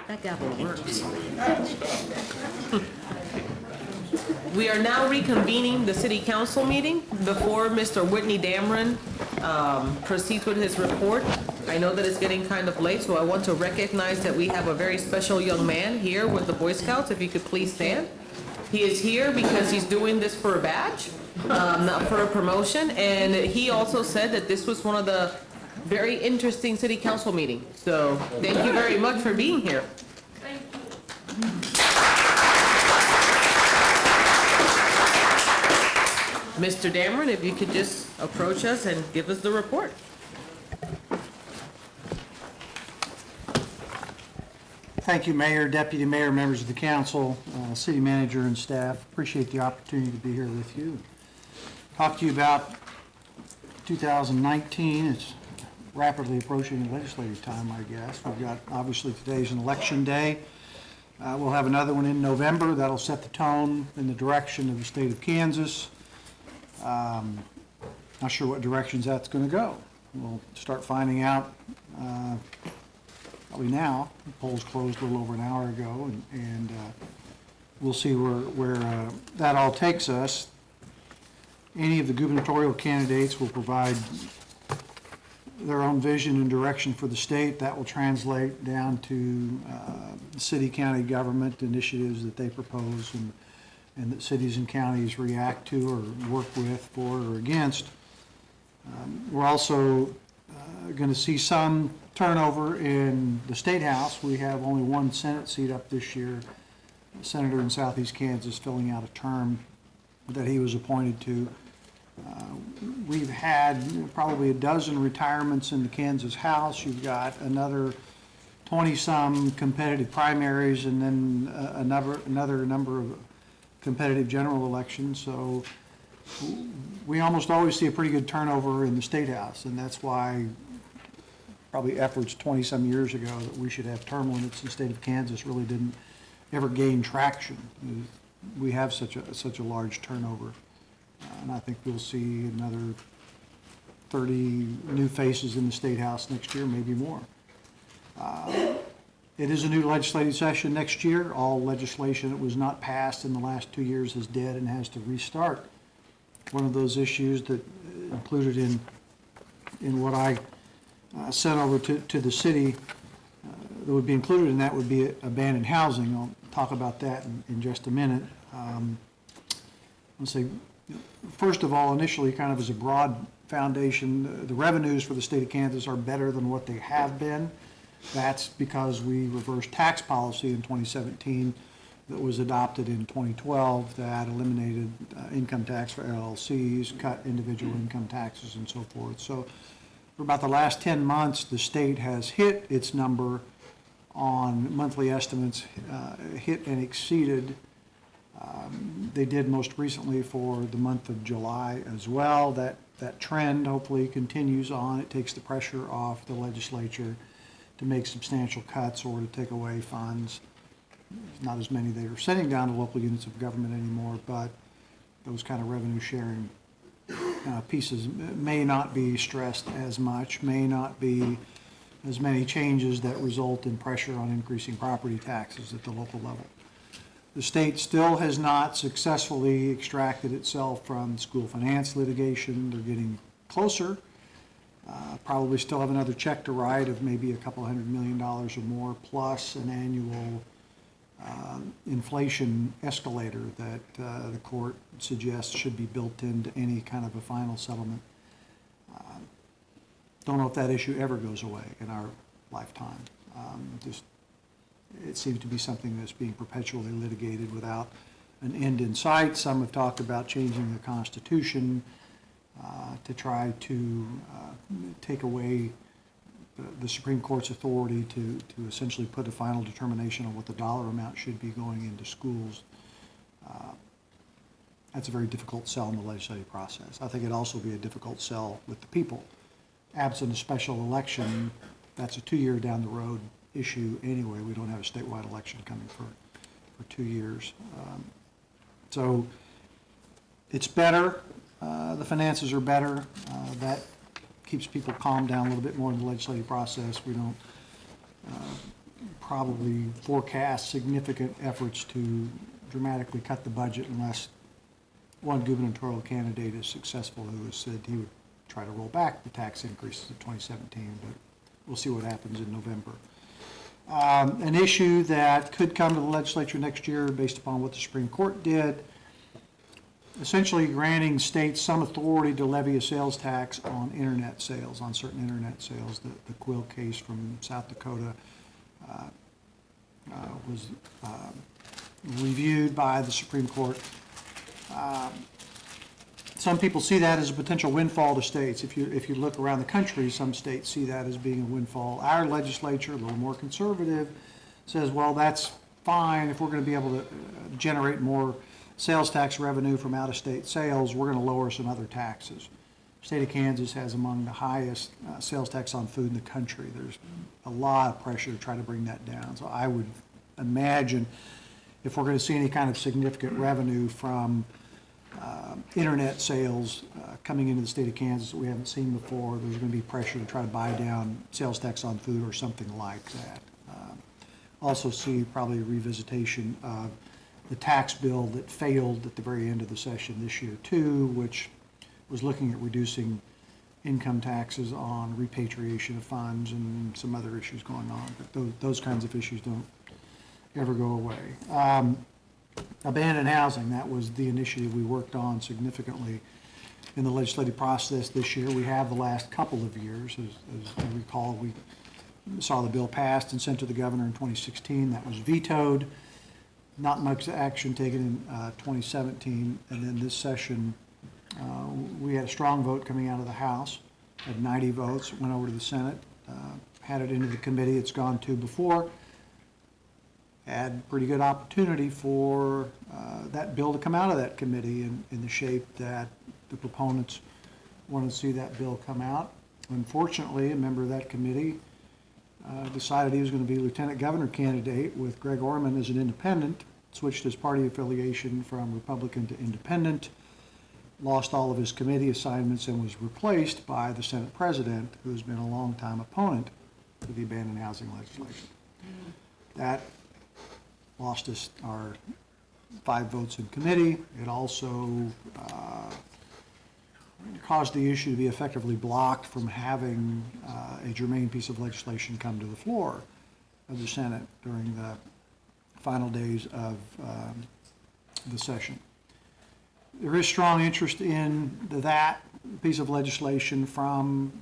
That gavel works. We are now reconvening the city council meeting. Before Mr. Whitney Dameron proceeds with his report, I know that it's getting kind of late, so I want to recognize that we have a very special young man here with the Boy Scouts. If you could please stand. He is here because he's doing this for a badge, not for a promotion. And he also said that this was one of the very interesting city council meetings. So thank you very much for being here. Mr. Dameron, if you could just approach us and give us the report. Thank you, Mayor, Deputy Mayor, members of the council, city manager and staff. Appreciate the opportunity to be here with you. Talk to you about 2019. It's rapidly approaching legislative time, I guess. We've got, obviously, today's an election day. We'll have another one in November. That'll set the tone in the direction of the state of Kansas. Not sure what directions that's going to go. We'll start finding out probably now. The polls closed a little over an hour ago, and we'll see where that all takes us. Any of the gubernatorial candidates will provide their own vision and direction for the state. That will translate down to city, county government initiatives that they propose and that cities and counties react to or work with, for or against. We're also going to see some turnover in the State House. We have only one Senate seat up this year. A senator in Southeast Kansas filling out a term that he was appointed to. We've had probably a dozen retirements in the Kansas House. You've got another 20-some competitive primaries, and then another number of competitive general elections. So we almost always see a pretty good turnover in the State House, and that's why probably efforts 20-some years ago that we should have term limits in the state of Kansas really didn't ever gain traction. We have such a large turnover, and I think we'll see another 30 new faces in the State House next year, maybe more. It is a new legislative session next year. All legislation that was not passed in the last 2 years is dead and has to restart. One of those issues that included in what I sent over to the city that would be included in that would be abandoned housing. I'll talk about that in just a minute. Let's say, first of all, initially, kind of as a broad foundation, the revenues for the state of Kansas are better than what they have been. That's because we reversed tax policy in 2017 that was adopted in 2012 that eliminated income tax for LLCs, cut individual income taxes, and so forth. So for about the last 10 months, the state has hit its number on monthly estimates, hit and exceeded. They did most recently for the month of July as well. That trend hopefully continues on. It takes the pressure off the legislature to make substantial cuts or to take away funds. Not as many that are sending down to local units of government anymore, but those kind of revenue sharing pieces may not be stressed as much, may not be as many changes that result in pressure on increasing property taxes at the local level. The state still has not successfully extracted itself from school finance litigation. They're getting closer. Probably still have another check to write of maybe $200 million or more, plus an annual inflation escalator that the court suggests should be built into any kind of a final settlement. Don't know if that issue ever goes away in our lifetime. It seems to be something that's being perpetually litigated without an end in sight. Some have talked about changing the Constitution to try to take away the Supreme Court's authority to essentially put a final determination on what the dollar amount should be going into schools. That's a very difficult sell in the legislative process. I think it'd also be a difficult sell with the people. Absent a special election, that's a 2-year down the road issue anyway. We don't have a statewide election coming for 2 years. So it's better. The finances are better. That keeps people calmed down a little bit more in the legislative process. We don't probably forecast significant efforts to dramatically cut the budget unless one gubernatorial candidate is successful who has said he would try to roll back the tax increases of 2017, but we'll see what happens in November. An issue that could come to the legislature next year based upon what the Supreme Court did, essentially granting states some authority to levy a sales tax on internet sales, on certain internet sales. The Quill case from South Dakota was reviewed by the Supreme Court. Some people see that as a potential windfall to states. If you look around the country, some states see that as being a windfall. Our legislature, a little more conservative, says, well, that's fine. If we're going to be able to generate more sales tax revenue from out-of-state sales, we're going to lower some other taxes. The state of Kansas has among the highest sales tax on food in the country. There's a lot of pressure to try to bring that down. So I would imagine if we're going to see any kind of significant revenue from internet sales coming into the state of Kansas that we haven't seen before, there's going to be pressure to try to buy down sales tax on food or something like that. Also see probably a revisitation of the tax bill that failed at the very end of the session this year too, which was looking at reducing income taxes on repatriation of funds and some other issues going on. But those kinds of issues don't ever go away. Abandoned housing, that was the initiative we worked on significantly in the legislative process this year. We have the last couple of years. As you recall, we saw the bill passed and sent to the governor in 2016. That was vetoed. Not much action taken in 2017. And then this session, we had a strong vote coming out of the House. Had 90 votes, went over to the Senate, had it into the committee it's gone to before. Had pretty good opportunity for that bill to come out of that committee in the shape that the proponents want to see that bill come out. Unfortunately, a member of that committee decided he was going to be lieutenant governor candidate with Greg Orman as an independent, switched his party affiliation from Republican to independent, lost all of his committee assignments, and was replaced by the Senate president, who has been a longtime opponent to the abandoned housing legislation. That lost us our 5 votes in committee. It also caused the issue to be effectively blocked from having a germane piece of legislation come to the floor of the Senate during the final days of the session. There is strong interest in that piece of legislation from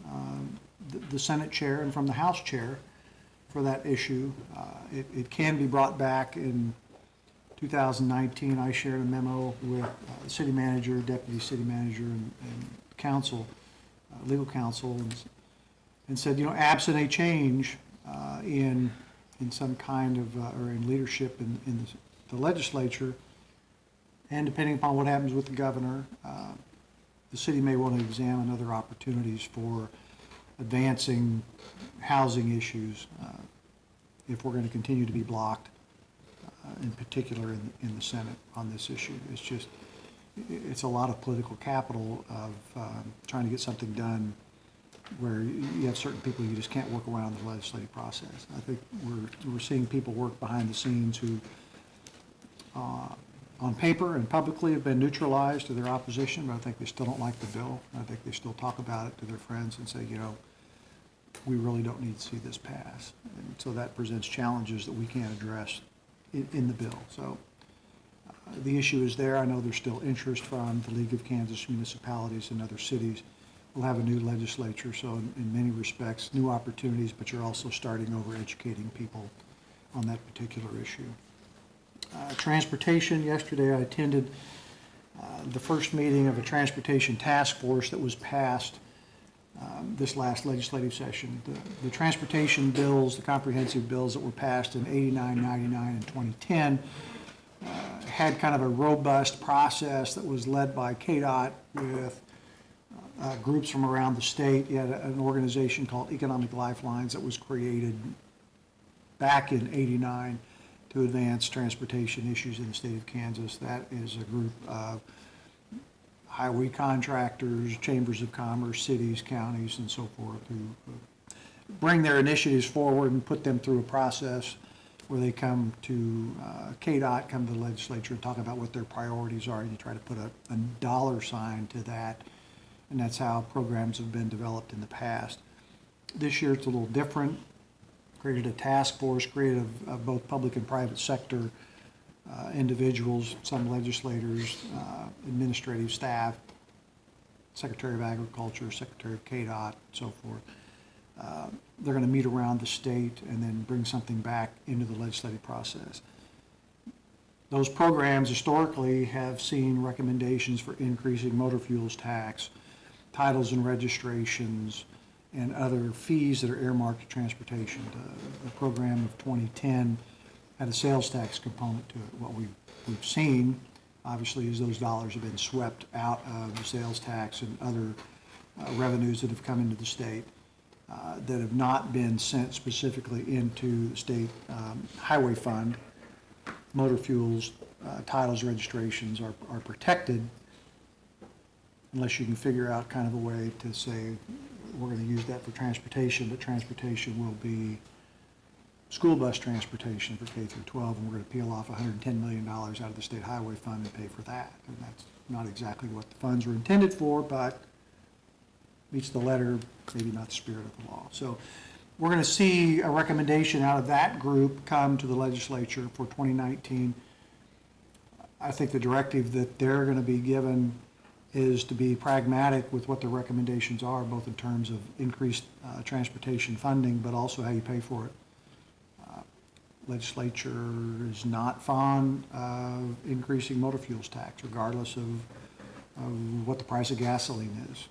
the Senate chair and from the House chair for that issue. It can be brought back in 2019. I shared a memo with the city manager, deputy city manager, and council, legal counsel, and said, absent a change in some kind of, or in leadership in the legislature, and depending upon what happens with the governor, the city may want to examine other opportunities for advancing housing issues if we're going to continue to be blocked, in particular in the Senate on this issue. It's a lot of political capital of trying to get something done where you have certain people you just can't work around the legislative process. I think we're seeing people work behind the scenes who on paper and publicly have been neutralized to their opposition, but I think they still don't like the bill. I think they still talk about it to their friends and say, we really don't need to see this pass. And so that presents challenges that we can't address in the bill. So the issue is there. I know there's still interest from the League of Kansas Municipalities and other cities. We'll have a new legislature, so in many respects, new opportunities, but you're also starting over educating people on that particular issue. Transportation, yesterday I attended the first meeting of a transportation task force that was passed this last legislative session. The transportation bills, the comprehensive bills that were passed in 89, 99, and 2010 had kind of a robust process that was led by KDOT with groups from around the state. You had an organization called Economic Lifelines that was created back in 89 to advance transportation issues in the state of Kansas. That is a group of highway contractors, chambers of commerce, cities, counties, and so forth, who bring their initiatives forward and put them through a process where they come to, KDOT, come to the legislature and talk about what their priorities are, and you try to put a dollar sign to that, and that's how programs have been developed in the past. This year it's a little different. Created a task force, created of both public and private sector individuals, some legislators, administrative staff, Secretary of Agriculture, Secretary of KDOT, and so forth. They're going to meet around the state and then bring something back into the legislative process. Those programs historically have seen recommendations for increasing motor fuels tax, titles and registrations, and other fees that are earmarked to transportation. The program of 2010 had a sales tax component to it. What we've seen, obviously, is those dollars have been swept out of the sales tax and other revenues that have come into the state that have not been sent specifically into the state highway fund. Motor fuels, titles, registrations are protected unless you can figure out kind of a way to say, we're going to use that for transportation, but transportation will be school bus transportation for K through 12, and we're going to peel off $110 million out of the state highway fund and pay for that. And that's not exactly what the funds were intended for, but meets the letter, maybe not the spirit of the law. So we're going to see a recommendation out of that group come to the legislature for 2019. I think the directive that they're going to be given is to be pragmatic with what the recommendations are, both in terms of increased transportation funding, but also how you pay for it. Legislature is not fond of increasing motor fuels tax, regardless of what the price of gasoline is.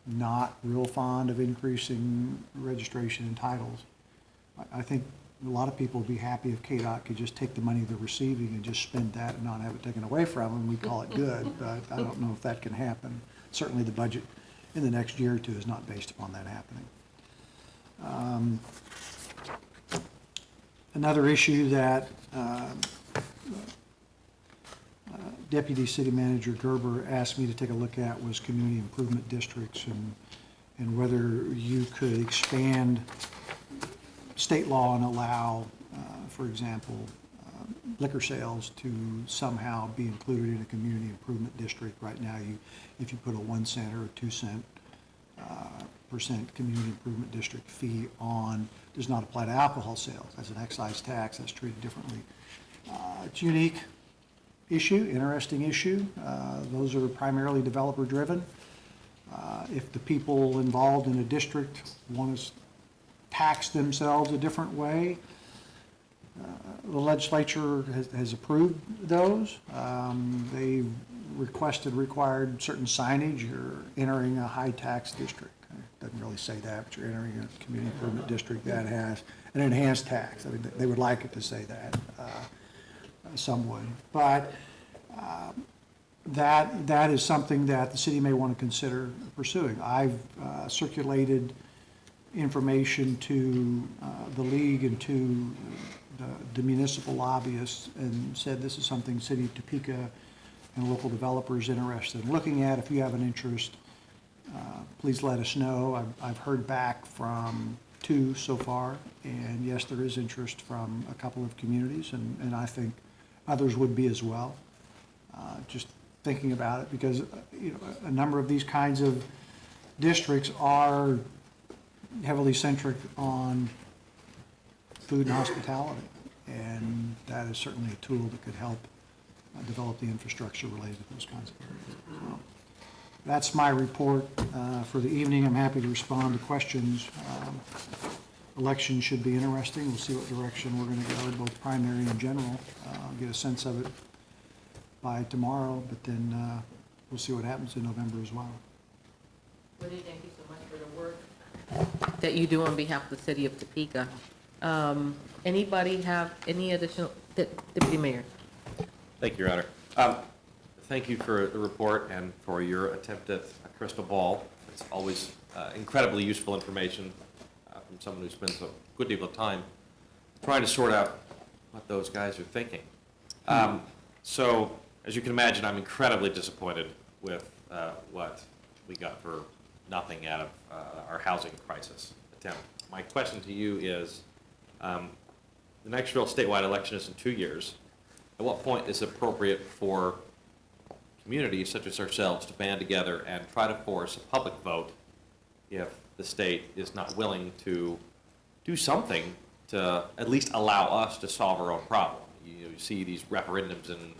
Not real fond of increasing registration and titles. I think a lot of people would be happy if KDOT could just take the money they're receiving and just spend that and not have it taken away from them. We call it good, but I don't know if that can happen. Certainly the budget in the next year or two is not based upon that happening. Another issue that Deputy City Manager Gerber asked me to take a look at was community improvement districts and whether you could expand state law and allow, for example, liquor sales to somehow be included in a community improvement district. Right now, if you put a 1 cent or a 2 cent % community improvement district fee on, does not apply to alcohol sales. As an excise tax, that's treated differently. It's a unique issue, interesting issue. Those are primarily developer driven. If the people involved in a district want to tax themselves a different way, the legislature has approved those. They required certain signage. You're entering a high tax district. It doesn't really say that, but you're entering a community improvement district that has an enhanced tax. I mean, they would like it to say that, some would. But that is something that the city may want to consider pursuing. I've circulated information to the league and to the municipal lobbyists and said this is something City of Topeka and local developers interested in looking at. If you have an interest, please let us know. I've heard back from 2 so far, and yes, there is interest from a couple of communities, and I think others would be as well. Just thinking about it, because a number of these kinds of districts are heavily centric on food and hospitality, and that is certainly a tool that could help develop the infrastructure related to those kinds of areas. So that's my report for the evening. I'm happy to respond to questions. Election should be interesting. We'll see what direction we're going to go, both primary and general. I'll get a sense of it by tomorrow, but then we'll see what happens in November as well. Woody, thank you so much for the work that you do on behalf of the city of Topeka. Anybody have any additional, Deputy Mayor? Thank you, Your Honor. Thank you for the report and for your attempt at a crystal ball. It's always incredibly useful information from someone who spends a good deal of time trying to sort out what those guys are thinking. So, as you can imagine, I'm incredibly disappointed with what we got for nothing out of our housing crisis attempt. My question to you is, the next real statewide election is in 2 years. At what point is it appropriate for communities such as ourselves to band together and try to force a public vote if the state is not willing to do something to at least allow us to solve our own problem? You see these referendums in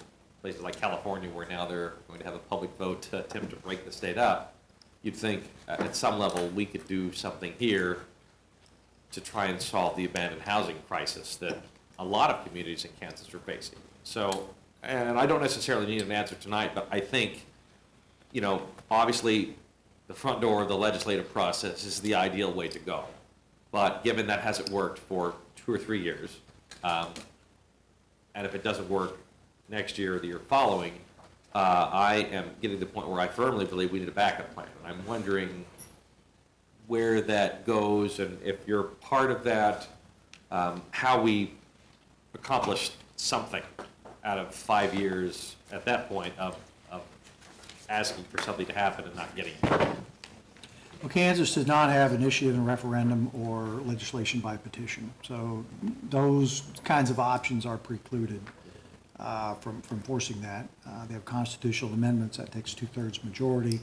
places like California where now they're going to have a public vote to attempt to break the state up. You'd think at some level we could do something here to try and solve the abandoned housing crisis that a lot of communities in Kansas are facing. So, and I don't necessarily need an answer tonight, but I think, you know, obviously the front door of the legislative process is the ideal way to go. But given that hasn't worked for 2 or 3 years, and if it doesn't work next year or the year following, I am getting to the point where I firmly believe we need a backup plan. And I'm wondering where that goes, and if you're part of that, how we accomplish something out of 5 years at that point of asking for something to happen and not getting it. Well, Kansas does not have initiative and referendum or legislation by petition. So those kinds of options are precluded from forcing that. They have constitutional amendments that takes 2/3 majority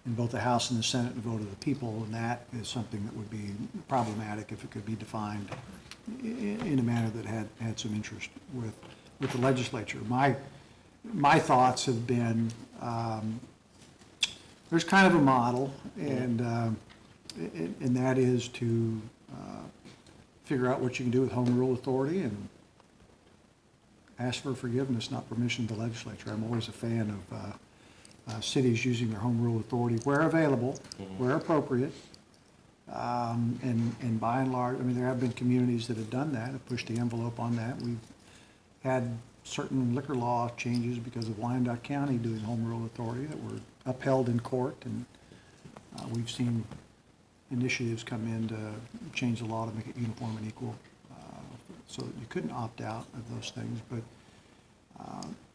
in both the House and the Senate and vote of the people, and that is something that would be problematic if it could be defined in a manner that had some interest with the legislature. My thoughts have been, there's kind of a model, and that is to figure out what you can do with home rule authority and ask for forgiveness, not permission to the legislature. I'm always a fan of cities using their home rule authority where available, where appropriate, and by and large, I mean, there have been communities that have done that, have pushed the envelope on that. We've had certain liquor law changes because of Wyandotte County doing home rule authority that were upheld in court, and we've seen initiatives come in to change the law to make it uniform and equal, so that you couldn't opt out of those things. But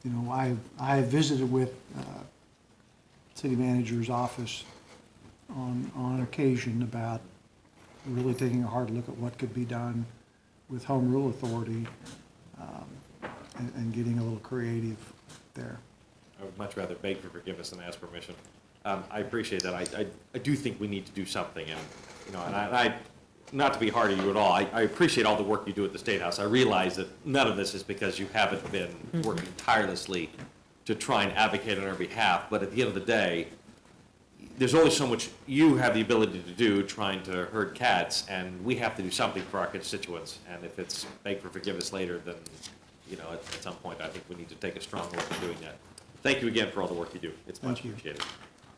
you know, I have visited with city manager's office on occasion about really taking a hard look at what could be done with home rule authority, and getting a little creative there. I would much rather beg for forgiveness than ask permission. I appreciate that. I do think we need to do something, and you know, and I not to be hard on you at all. I appreciate all the work you do at the State House. I realize that none of this is because you haven't been working tirelessly to try and advocate on our behalf. But at the end of the day, there's only so much you have the ability to do trying to herd cats, and we have to do something for our constituents. And if it's beg for forgiveness later, then you know, at some point, I think we need to take a strong look at doing that. Thank you again for all the work you do. It's much appreciated.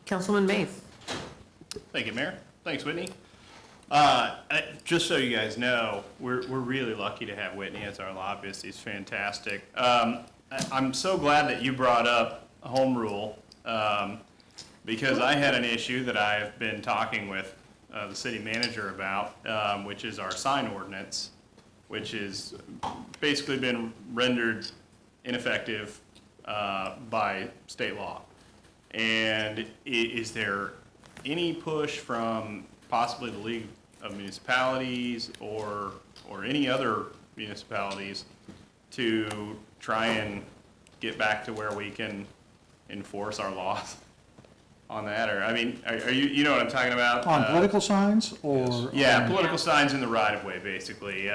Councilman Mays. Thank you, Mayor. Thanks, Whitney. Just so you guys know, we're really lucky to have Whitney as our lobbyist. He's fantastic. I'm so glad that you brought up home rule, because I had an issue that I've been talking with the city manager about, which is our sign ordinance, which has basically been rendered ineffective by state law. And is there any push from possibly the League of Municipalities or any other municipalities to try and get back to where we can enforce our laws on that? Or, I mean, are you know what I'm talking about? On political signs, or? Yeah, political signs in the right-of-way, basically.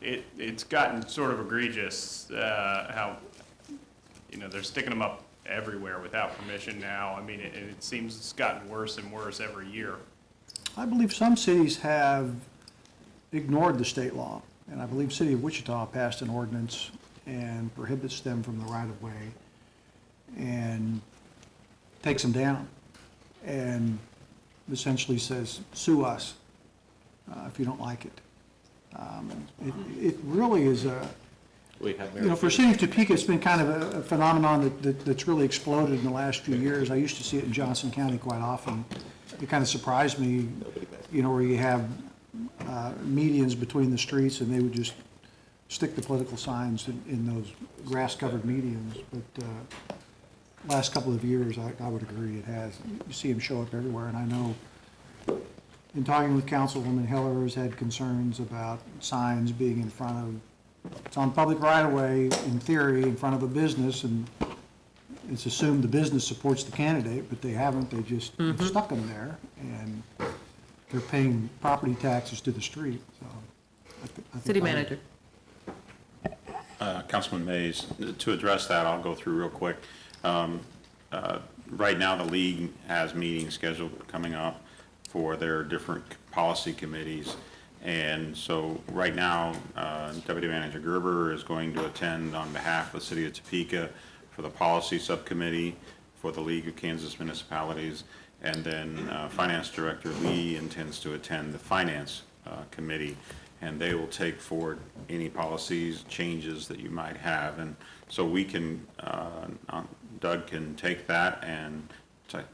It's gotten sort of egregious how, you know, they're sticking them up everywhere without permission now. I mean, it seems it's gotten worse and worse every year. I believe some cities have ignored the state law, and I believe City of Wichita passed an ordinance and prohibits them from the right-of-way and takes them down and essentially says, sue us if you don't like it. It really is a, you know, for City of Topeka, it's been kind of a phenomenon that's really exploded in the last few years. I used to see it in Johnson County quite often. It kind of surprised me, you know, where you have medians between the streets, and they would just stick the political signs in those grass-covered medians. But last couple of years, I would agree it has. You see them show up everywhere, and I know in talking with Councilwoman Heller has had concerns about signs being in front of it's on public right-of-way, in theory, in front of a business, and it's assumed the business supports the candidate, but they haven't, they just stuck them there, and they're paying property taxes to the street, so. I think City manager. Councilman Mays, to address that, I'll go through real quick. Right now, the league has meetings scheduled coming up for their different policy committees. And so right now, Deputy Manager Gerber is going to attend on behalf of the City of Topeka for the policy subcommittee for the League of Kansas Municipalities. And then Finance Director Lee intends to attend the Finance Committee. And they will take forward any policies, changes that you might have. And so we can, Doug can take that and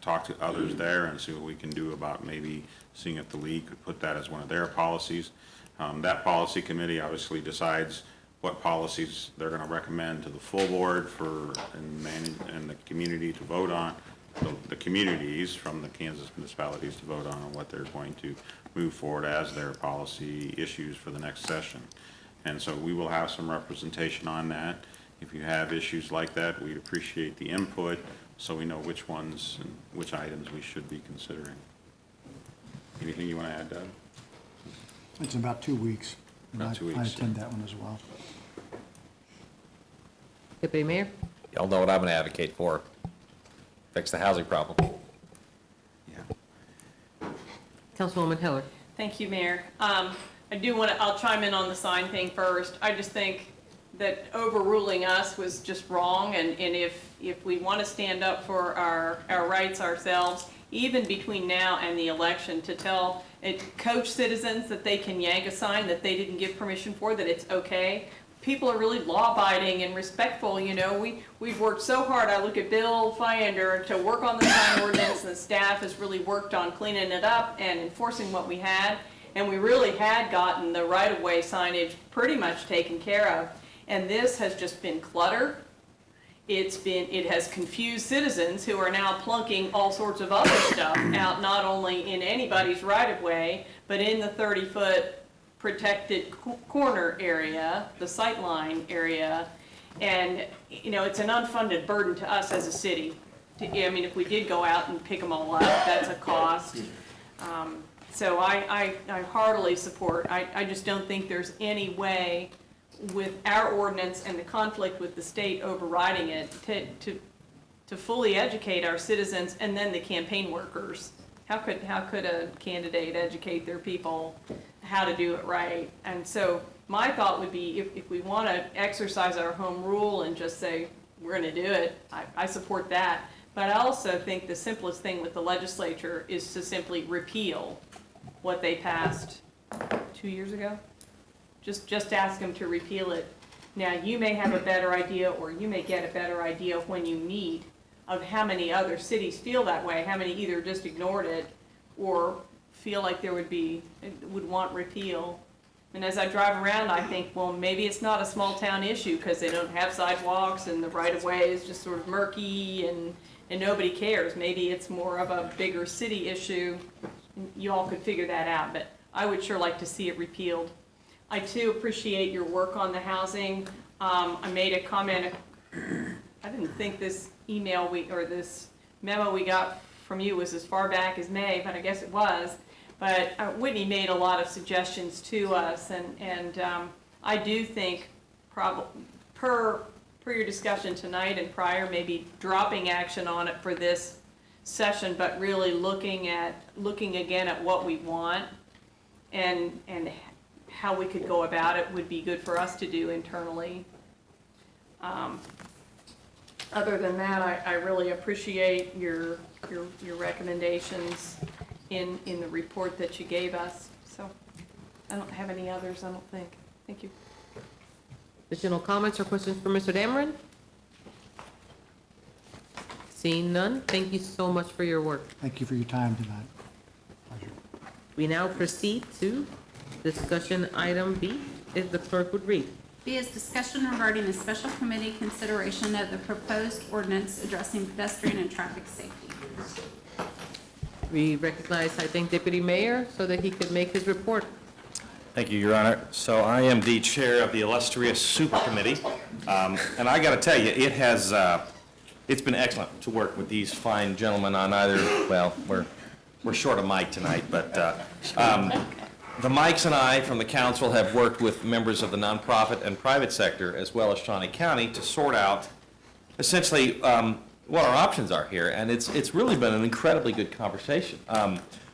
talk to others there and see what we can do about maybe seeing if the league could put that as one of their policies. That policy committee obviously decides what policies they're going to recommend to the full board and the community to vote on, the communities from the Kansas municipalities to vote on what they're going to move forward as their policy issues for the next session. And so we will have some representation on that. If you have issues like that, we'd appreciate the input so we know which ones and which items we should be considering. Anything you want to add, Doug? It's in about 2 weeks. and About 2 weeks, I attend that one as well. Deputy Mayor. Y'all know what I'm going to advocate for. Fix the housing problem. Yeah. Councilwoman Heller. Thank you, Mayor. I do want to, I'll chime in on the sign thing first. I just think that overruling us was just wrong, and if we want to stand up for our rights ourselves, even between now and the election, to tell, coach citizens that they can yank a sign that they didn't give permission for, that it's okay. People are really law-abiding and respectful, you know. We've worked so hard. I look at Bill Fiander to work on the sign ordinance, and the staff has really worked on cleaning it up and enforcing what we had. And we really had gotten the right-of-way signage pretty much taken care of. And this has just been clutter. It has confused citizens who are now plunking all sorts of other stuff out, not only in anybody's right-of-way, but in the 30-foot protected corner area, the sightline area. And, you know, it's an unfunded burden to us as a city. I mean, if we did go out and pick them all up, that's a cost. So I heartily support. I just don't think there's any way with our ordinance and the conflict with the state overriding it to fully educate our citizens and then the campaign workers. How could a candidate educate their people how to do it right? And so my thought would be if we want to exercise our home rule and just say we're going to do it, I support that. But I also think the simplest thing with the legislature is to simply repeal what they passed 2 years ago. Just ask them to repeal it. Now, you may have a better idea, or you may get a better idea when you meet of how many other cities feel that way, how many either just ignored it or feel like there would want repeal. And as I drive around, I think, well, maybe it's not a small town issue because they don't have sidewalks and the right-of-way is just sort of murky and nobody cares. Maybe it's more of a bigger city issue. You all could figure that out, but I would sure like to see it repealed. I too appreciate your work on the housing. I made a comment, I didn't think this email or this memo we got from you was as far back as May, but I guess it was. But Whitney made a lot of suggestions to us, and I do think per your discussion tonight and prior, maybe dropping action on it for this session, but really looking again at what we want and how we could go about it would be good for us to do internally. Other than that, I really appreciate your recommendations in the report that you gave us. So I don't have any others, I don't think. Thank you. Additional comments or questions for Mr. Dameron? Seeing none, thank you so much for your work. Thank you for your time tonight. Pleasure. We now proceed to discussion item B, if the clerk would read. B is discussion regarding the special committee consideration of the proposed ordinance addressing pedestrian and traffic safety. We recognize, I think, Deputy Mayor so that he could make his report. Thank you, Your Honor. So I am the chair of the illustrious super committee, and I got to tell you, it has, it's been excellent to work with these fine gentlemen on either, well, we're short of Mike tonight, but the Mikes and I from the council have worked with members of the nonprofit and private sector, as well as Shawnee County, to sort out essentially what our options are here, and it's really been an incredibly good conversation.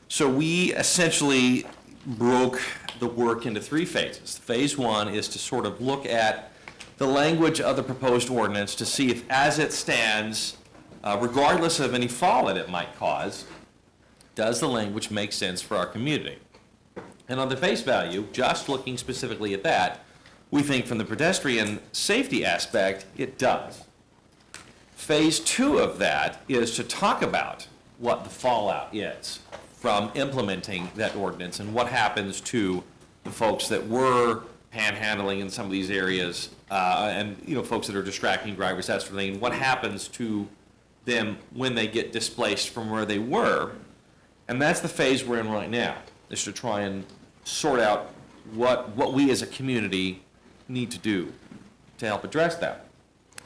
So we essentially broke the work into three phases. Phase one is to sort of look at the language of the proposed ordinance to see if, as it stands, regardless of any fallout it might cause, does the language make sense for our community? And on the face value, just looking specifically at that, we think from the pedestrian safety aspect, it does. Phase two of that is to talk about what the fallout is from implementing that ordinance and what happens to the folks that were panhandling in some of these areas and, you know, folks that are distracting drivers, that sort of thing, and what happens to them when they get displaced from where they were. And that's the phase we're in right now, is to try and sort out what we as a community need to do to help address that.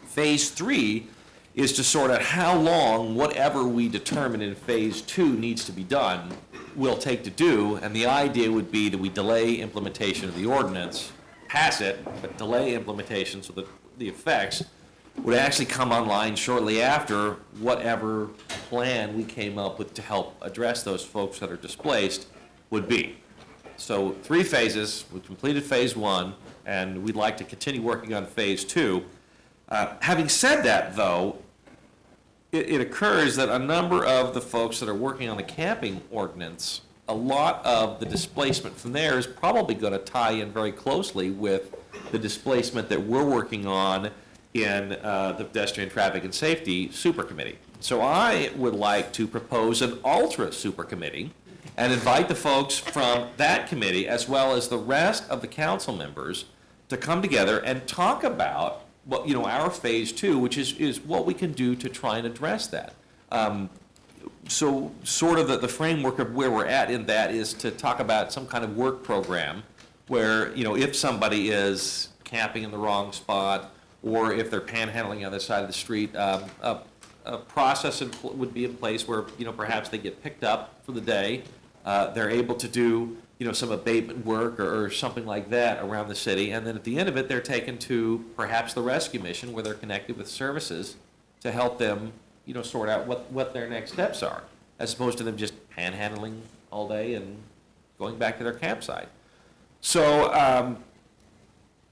Phase three is to sort out how long whatever we determine in phase two needs to be done will take to do, and the idea would be that we delay implementation of the ordinance, pass it, but delay implementation so that the effects would actually come online shortly after whatever plan we came up with to help address those folks that are displaced would be. So 3 phases, we've completed phase one, and we'd like to continue working on phase two. Having said that, though, it occurs that a number of the folks that are working on the camping ordinance, a lot of the displacement from there is probably going to tie in very closely with the displacement that we're working on in the pedestrian traffic and safety super committee. So I would like to propose an ultra super committee and invite the folks from that committee as well as the rest of the council members to come together and talk about what, you know, our phase two, which is what we can do to try and address that. So sort of the framework of where we're at in that is to talk about some kind of work program where, you know, if somebody is camping in the wrong spot or if they're panhandling on the side of the street, a process would be in place where, you know, perhaps they get picked up for the day. They're able to do, you know, some abatement work or something like that around the city, and then at the end of it, they're taken to perhaps the rescue mission where they're connected with services to help them, you know, sort out what their next steps are, as opposed to them just panhandling all day and going back to their campsite. So,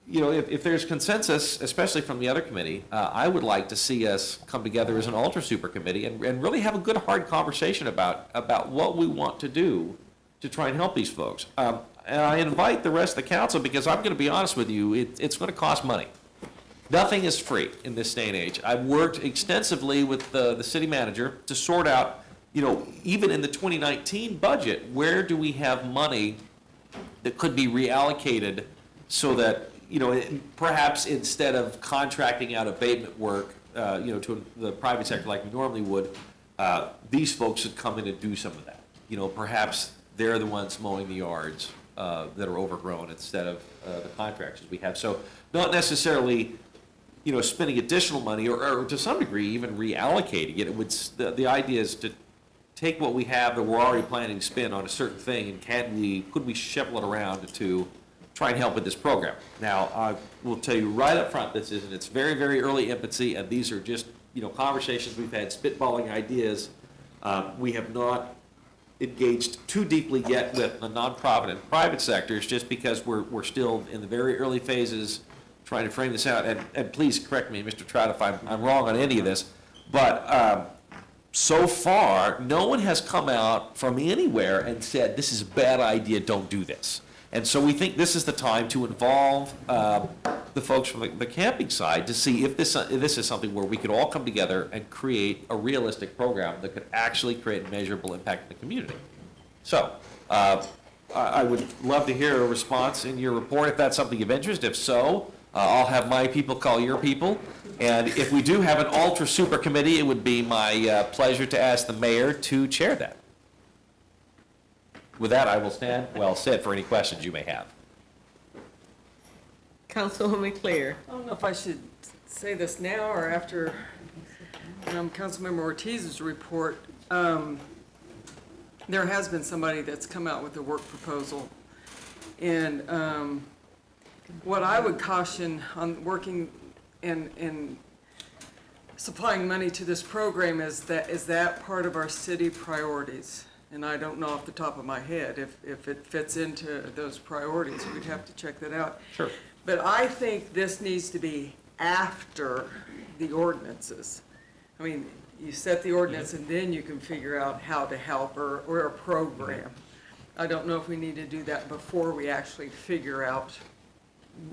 you know, if there's consensus, especially from the other committee, I would like to see us come together as an ultra super committee and really have a good hard conversation about what we want to do to try and help these folks. And I invite the rest of the council because I'm going to be honest with you, it's going to cost money. Nothing is free in this day and age. I've worked extensively with the city manager to sort out, you know, even in the 2019 budget, where do we have money that could be reallocated so that, you know, perhaps instead of contracting out abatement work, you know, to the private sector like we normally would, these folks would come in and do some of that. You know, perhaps they're the ones mowing the yards that are overgrown instead of the contractors we have. So not necessarily, you know, spending additional money or to some degree even reallocating it. It would, the idea is to take what we have that we're already planning to spend on a certain thing and could we shuffle it around to try and help with this program. Now, I will tell you right up front, this is in its very, very early infancy, and these are just, you know, conversations we've had, spitballing ideas. We have not engaged too deeply yet with the nonprofit and private sectors, just because we're still in the very early phases trying to frame this out. And please correct me, Mr. Trout, if I'm wrong on any of this, but so far, no one has come out from anywhere and said, this is a bad idea, don't do this. And so we think this is the time to involve the folks from the camping side to see if this is something where we could all come together and create a realistic program that could actually create measurable impact in the community. So I would love to hear a response in your report if that's something of interest. If so, I'll have my people call your people. And if we do have an ultra super committee, it would be my pleasure to ask the mayor to chair that. With that, I will stand well said for any questions you may have. Councilwoman Claire. I don't know if I should say this now or after Councilmember Ortiz's report. There has been somebody that's come out with a work proposal. And what I would caution on working and supplying money to this program is that part of our city priorities. And I don't know off the top of my head if it fits into those priorities. We'd have to check that out. Sure. But I think this needs to be after the ordinances. I mean, you set the ordinance and then you can figure out how to help or a program. I don't know if we need to do that before we actually figure out.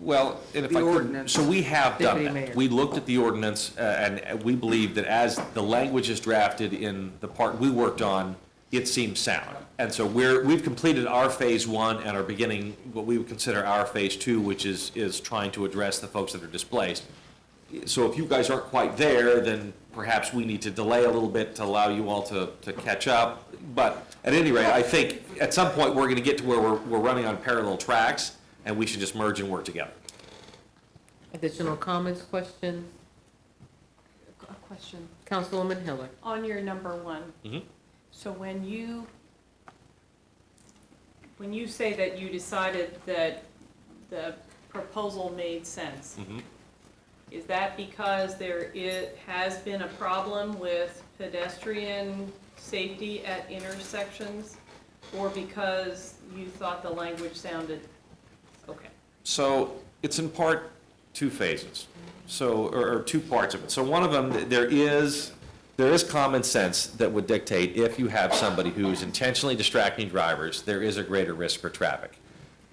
Well, and if The I could, ordinance. so we have done Deputy Mayor. that. We looked at the ordinance, and we believe that as the language is drafted in the part we worked on, it seems sound. And so we've completed our phase one and are beginning what we would consider our phase two, which is trying to address the folks that are displaced. So if you guys aren't quite there, then perhaps we need to delay a little bit to allow you all to catch up. But at any rate, I think at some point, we're gonna get to where we're running on parallel tracks, and we should just merge and work together. Additional comments, questions? A question. Councilwoman Hiller. On your number one. Mhm. So when you say that you decided that the proposal made sense, Mhm. is that because has been a problem with pedestrian safety at intersections? Or because you thought the language sounded okay? So it's in part two phases, so, or two parts of it. So one of them, there is common sense that would dictate if you have somebody who's intentionally distracting drivers, there is a greater risk for traffic.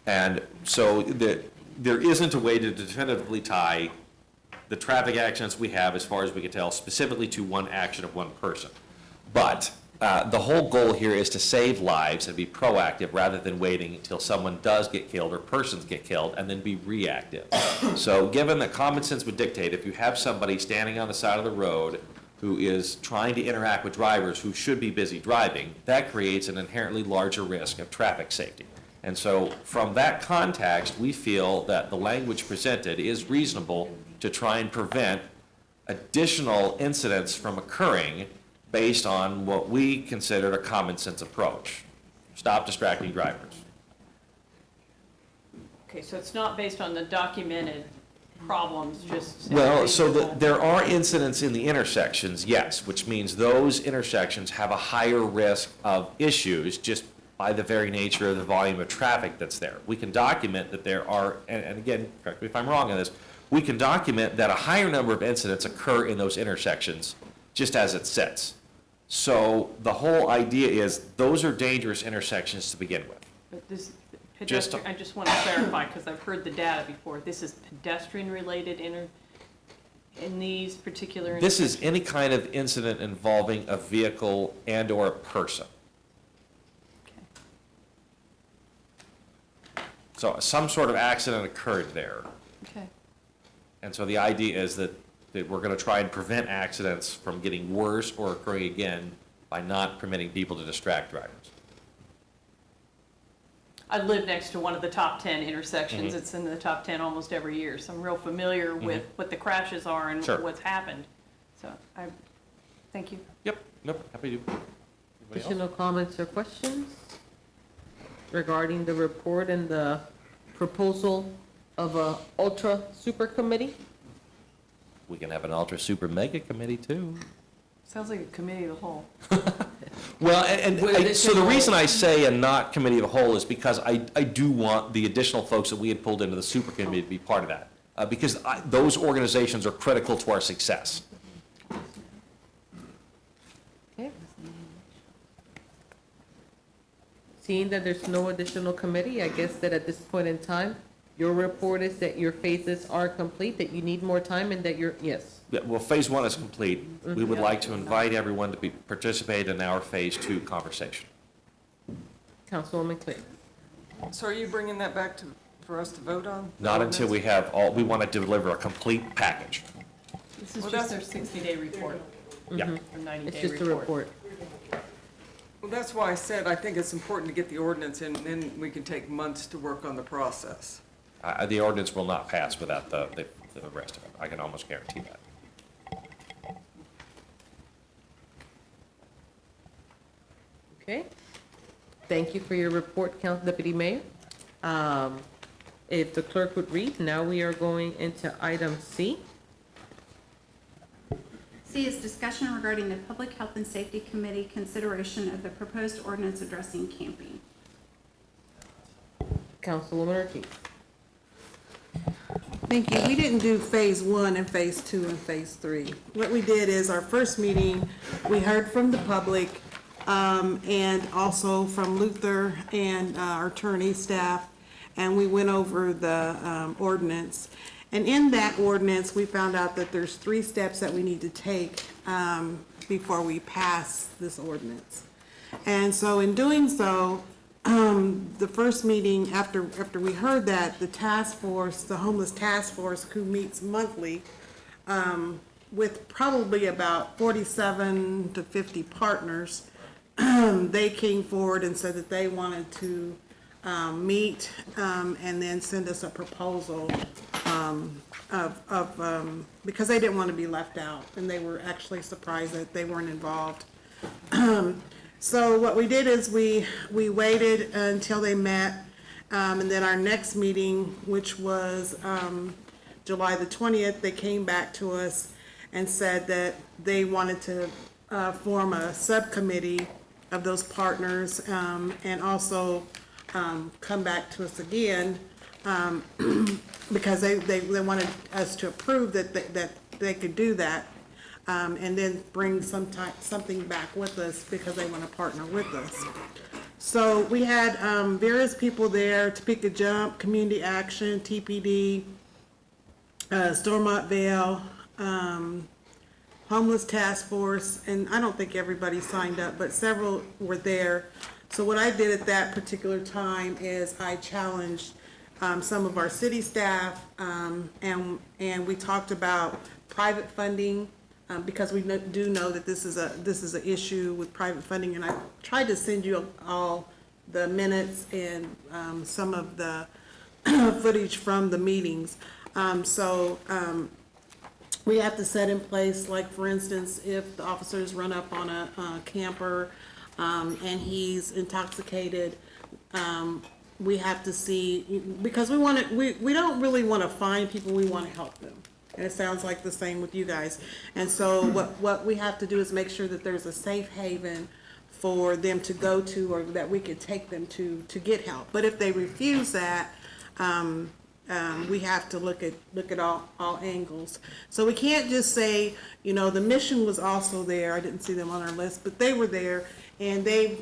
And so there isn't a way to definitively tie the traffic accidents we have, as far as we can tell, specifically to one action of one person. But the whole goal here is to save lives and be proactive rather than waiting until someone does get killed or persons get killed and then be reactive. So given that common sense would dictate, if you have somebody standing on the side of the road who is trying to interact with drivers who should be busy driving, that creates an inherently larger risk of traffic safety. And so from that context, we feel that the language presented is reasonable to try and prevent additional incidents from occurring based on what we considered a common sense approach. Stop distracting drivers. Okay, so it's not based on the documented problems, just. Well, so reasonable. there are incidents in the intersections, yes, which means those intersections have a higher risk of issues just by the very nature of the volume of traffic that's there. We can document that there are, and again, correct me if I'm wrong on this, we can document that a higher number of incidents occur in those intersections just as it sits. So the whole idea is those are dangerous intersections to begin with. But this Just pedestrian, I just want to clarify, because I've heard the data before, this is pedestrian-related in these particular. This is any kind of incident involving a vehicle and/or a person. Okay. So some sort of accident occurred there. Okay. And so the idea is that we're going to try and prevent accidents from getting worse or occurring again by not permitting people to distract drivers. I live next to one of the top 10 intersections. Mhm. It's in the top 10 almost every year, so I'm real familiar with what the crashes are and Sure. what's happened. So thank you. Yep, nope, happy to. Anybody else? Additional comments or questions regarding the report and the proposal of a ultra super committee? We can have an ultra super mega committee too. Sounds like a committee of the whole. Well, With so the additional- reason I say a not committee of the whole is because I do want the additional folks that we had pulled into the super committee to be part of that. Because those organizations are critical to our success. Okay. Seeing that there's no additional committee, I guess that at this point in time, your report is that your phases are complete, that you need more time, and that you're, yes. Yeah, well, phase one is complete. We would like to invite everyone to participate in our phase two conversation. Councilwoman Claire. So are you bringing that back for us to vote on? Not until we have we want to deliver a complete package. This is Well, just that's- their 60-day report, Yeah. or 90-day report. It's just a report. Well, that's why I said I think it's important to get the ordinance in, and then we can take months to work on the process. The ordinance will not pass without the rest of it. I can almost guarantee that. Okay. Thank you for your report, Deputy Mayor. If the clerk would read, now we are going into item C. C is discussion regarding the Public Health and Safety Committee consideration of the proposed ordinance addressing camping. Councilwoman Ortiz. Thank you. We didn't do phase 1 and phase 2 and phase 3. What we did is our first meeting, we heard from the public, and also from Luther and our attorney staff, and we went over the ordinance. And in that ordinance, we found out that there's 3 steps that we need to take before we pass this ordinance. And so in doing so, the first meeting after we heard that, the task force, the homeless task force, who meets monthly, with probably about 47 to 50 partners, they came forward and said that they wanted to meet and then send us a proposal because they didn't want to be left out, and they were actually surprised that they weren't involved. So what we did is we waited until they met, and then our next meeting, which was July the 20th, they came back to us and said that they wanted to form a subcommittee of those partners, and also come back to us again, because they wanted us to approve that they could do that, and then bring something back with us because they want to partner with us. So we had various people there: Topeka Jump, Community Action, TPD, Stormont Vale, Homeless Task Force, and I don't think everybody signed up, but several were there. So what I did at that particular time is I challenged some of our city staff, and we talked about private funding, because we do know that this is an issue with private funding, and I tried to send you all the minutes and some of the footage from the meetings. We have to set in place, like for instance, if the officers run up on a camper and he's intoxicated, we have to see, because we don't really want to fine people, we want to help them. And it sounds like the same with you guys. And so what we have to do is make sure that there's a safe haven for them to go to, or that we could take them to get help. But if they refuse that, we have to look at all angles. So we can't just say, the mission was also there. I didn't see them on our list, but they were there, and they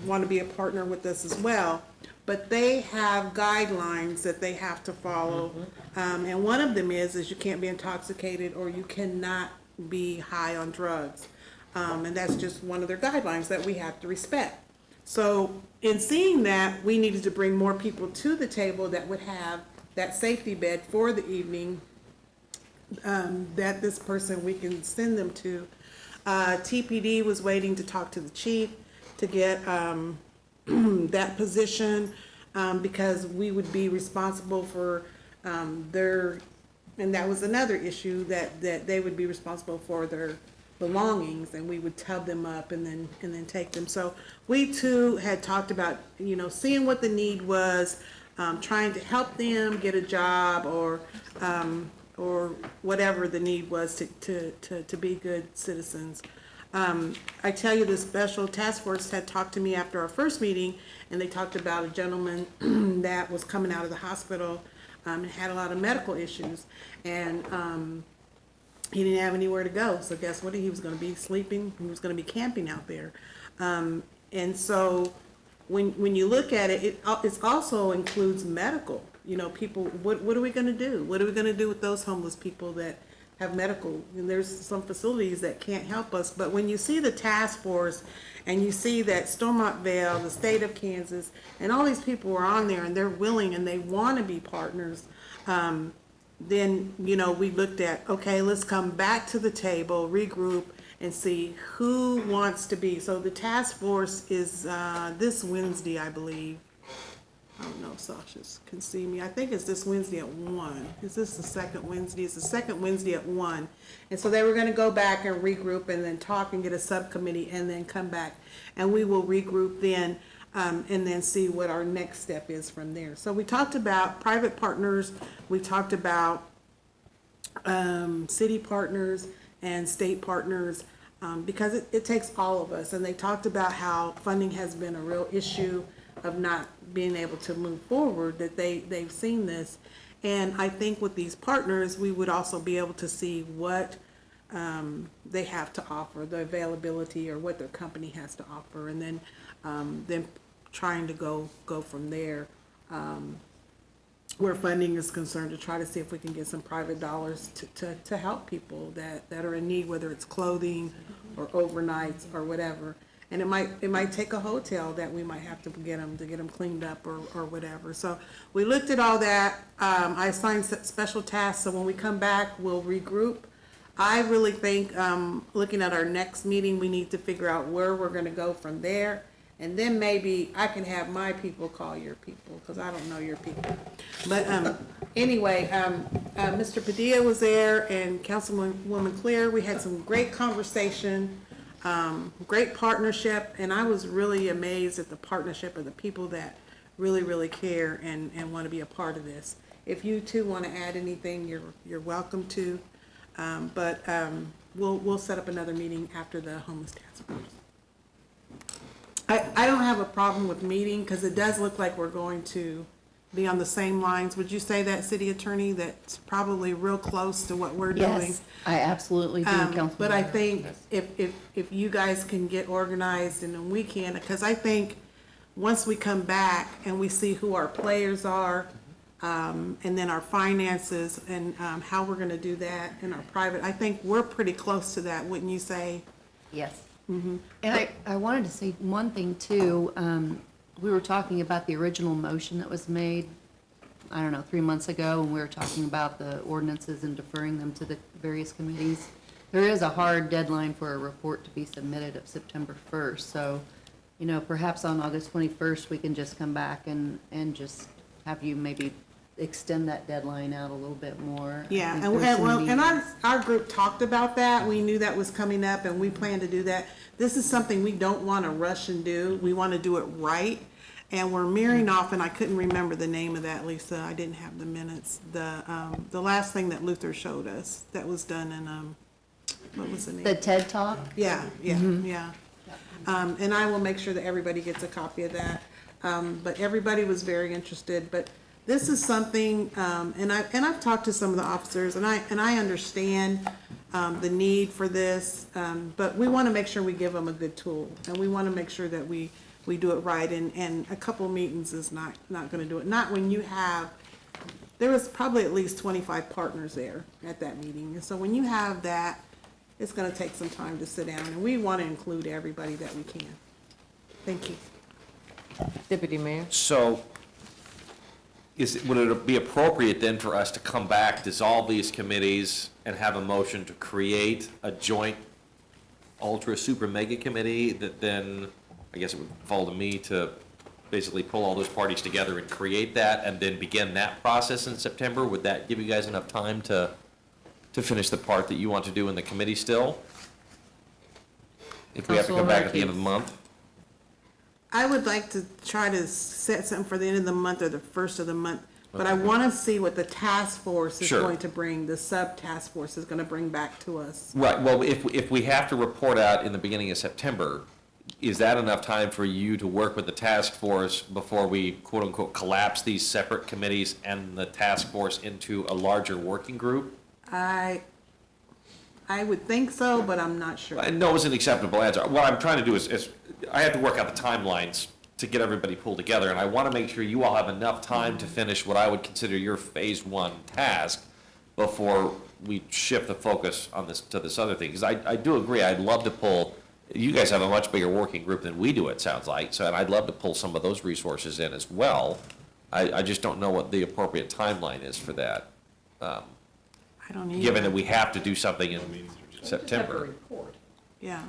want to be a partner with us as well. But they have guidelines that they have to follow, and one of them is you can't be intoxicated, or you cannot be high on drugs, and that's just one of their guidelines that we have to respect. So in seeing that, we needed to bring more people to the table that would have that safety bed for the evening, that this person, we can send them to. TPD was waiting to talk to the chief to get that position, because we would be responsible for their, and that was another issue, that they would be responsible for their belongings, and we would tub them up and then take them. So we too had talked about, seeing what the need was, trying to help them get a job, or whatever the need was to be good citizens. I tell you, the special task force had talked to me after our first meeting, and they talked about a gentleman that was coming out of the hospital and had a lot of medical issues, and he didn't have anywhere to go. So guess what? He was going to be sleeping. He was going to be camping out there. And so when you look at it, it also includes medical. People, what are we going to do? What are we going to do with those homeless people that have medical? And there's some facilities that can't help us. But when you see the task force, and you see that Stormont Vale, the state of Kansas, and all these people are on there, and they're willing and they want to be partners, then, we looked at, okay, let's come back to the table, regroup, and see who wants to be. So the task force is this Wednesday, I believe. I don't know if Sasha can see me. I think it's this Wednesday at 1. Is this the second Wednesday? It's the second Wednesday at 1. And so they were gonna go back and regroup and then talk and get a subcommittee and then come back. And we will regroup then, and then see what our next step is from there. So we talked about private partners, we talked about city partners and state partners, because it takes all of us. And they talked about how funding has been a real issue of not being able to move forward, that they've seen this. And I think with these partners, we would also be able to see what they have to offer, the availability or what their company has to offer, and then trying to go from there. Where funding is concerned, to try to see if we can get some private dollars to help people that are in need, whether it's clothing or overnights or whatever. And it might take a hotel that we might have to get them cleaned up or whatever. So we looked at all that. I assigned special tasks, so when we come back, we'll regroup. I really think, looking at our next meeting, we need to figure out where we're gonna go from there. And then maybe I can have my people call your people, because I don't know your people. But anyway, Mr. Padilla was there and Councilwoman Claire. We had some great conversation, great partnership, and I was really amazed at the partnership of the people that really care and want to be a part of this. If you two want to add anything, you're welcome to. But we'll set up another meeting after the homeless task force. I don't have a problem with meeting, because it does look like we're going to be on the same lines. Would you say that, City Attorney, that's probably real close to what we're doing? Yes, I absolutely do, Councilman. But I think if you guys can get organized, and then we can, because I think once we come back and we see who our players are, and then our finances and how we're gonna do that in our private, I think we're pretty close to that, wouldn't you say? Yes. And I wanted to say one thing too. We were talking about the original motion that was made, I don't know, 3 months ago, and we were talking about the ordinances and deferring them to the various committees. There is a hard deadline for a report to be submitted of September 1st. So, you know, perhaps on August 21st, we can just come back and just have you maybe extend that deadline out a little bit more. Yeah, and our group talked about that. We knew that was coming up, and we plan to do that. This is something we don't want to rush and do. We want to do it right. And we're mirroring off, and I couldn't remember the name of that, Lisa. I didn't have the minutes. The last thing that Luther showed us that was done in, what was the name? The TED Talk? Yeah. And I will make sure that everybody gets a copy of that. But everybody was very interested. But this is something, and I've talked to some of the officers, and I understand the need for this, but we want to make sure we give them a good tool, and we want to make sure that we do it right. And a couple meetings is not going to do it. Not when you have. There was probably at least 25 partners there at that meeting, and so when you have that, it's going to take some time to sit down, and we want to include everybody that we can. Thank you. Deputy Mayor? So, would it be appropriate then for us to come back, dissolve these committees, and have a motion to create a joint ultra super mega committee that then, I guess it would fall to me to basically pull all those parties together and create that, and then begin that process in September? Would that give you guys enough time to finish the part that you want to do in the committee still? If we have to come back at the end of the month? I would like to try to set something for the end of the month or the first of the month, but I want to see what the task force is Sure. going to bring, the sub-task force is going to bring back to us. Right, well, if we have to report out in the beginning of September, is that enough time for you to work with the task force before we quote-unquote collapse these separate committees and the task force into a larger working group? I would think so, but I'm not sure. No is an acceptable answer. What I'm trying to do is I have to work out the timelines to get everybody pulled together, and I want to make sure you all have enough time to finish what I would consider your phase one task before we shift the focus on this to this other thing. Because I do agree, I'd love to pull, you guys have a much bigger working group than we do, it sounds like, so and I'd love to pull some of those resources in as well. I just don't know what the appropriate timeline is for that. I don't either. Given that we have to do something in September. Yeah.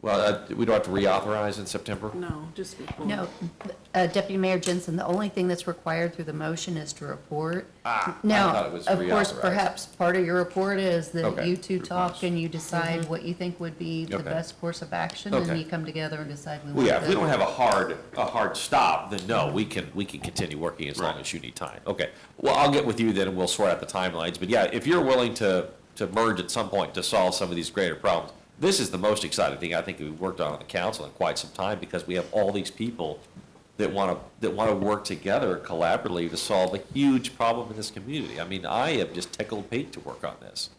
Well, we don't have to reauthorize in September? No, just before. No, Deputy Mayor Jensen, the only thing that's required through the motion is to report. I Now, thought it was of course, reauthorized. perhaps part of your report is that Okay. you two talk and you decide what you think would be the Okay. best course of action, and Okay. you come together and decide we Well, want yeah, if we to. don't have a hard stop, then no, we can continue working as long as you need time. Okay, well, I'll get with you then and we'll sort out the timelines, but yeah, if you're willing to merge at some point to solve some of these greater problems, this is the most exciting thing I think we've worked on the council in quite some time, because we have all these people that want to work together collaboratively to solve a huge problem in this community. I mean, I am just tickled pink to work on this.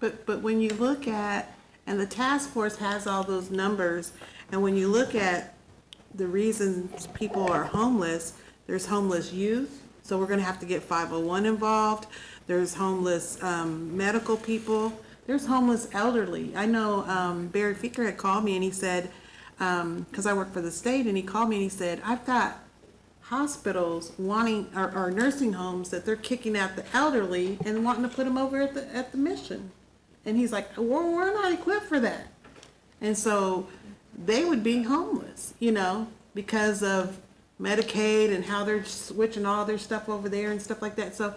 But when you look at, and the task force has all those numbers, and when you look at the reasons people are homeless, there's homeless youth, so we're gonna have to get 501 involved. There's homeless medical people. There's homeless elderly. I know Barry Feeker had called me and he said, because I work for the state, and he called me and he said, I've got hospitals wanting, or nursing homes that they're kicking out the elderly and wanting to put them over at the mission. And he's like, we're not equipped for that. And so they would be homeless, you know, because of Medicaid and how they're switching all their stuff over there and stuff like that. So,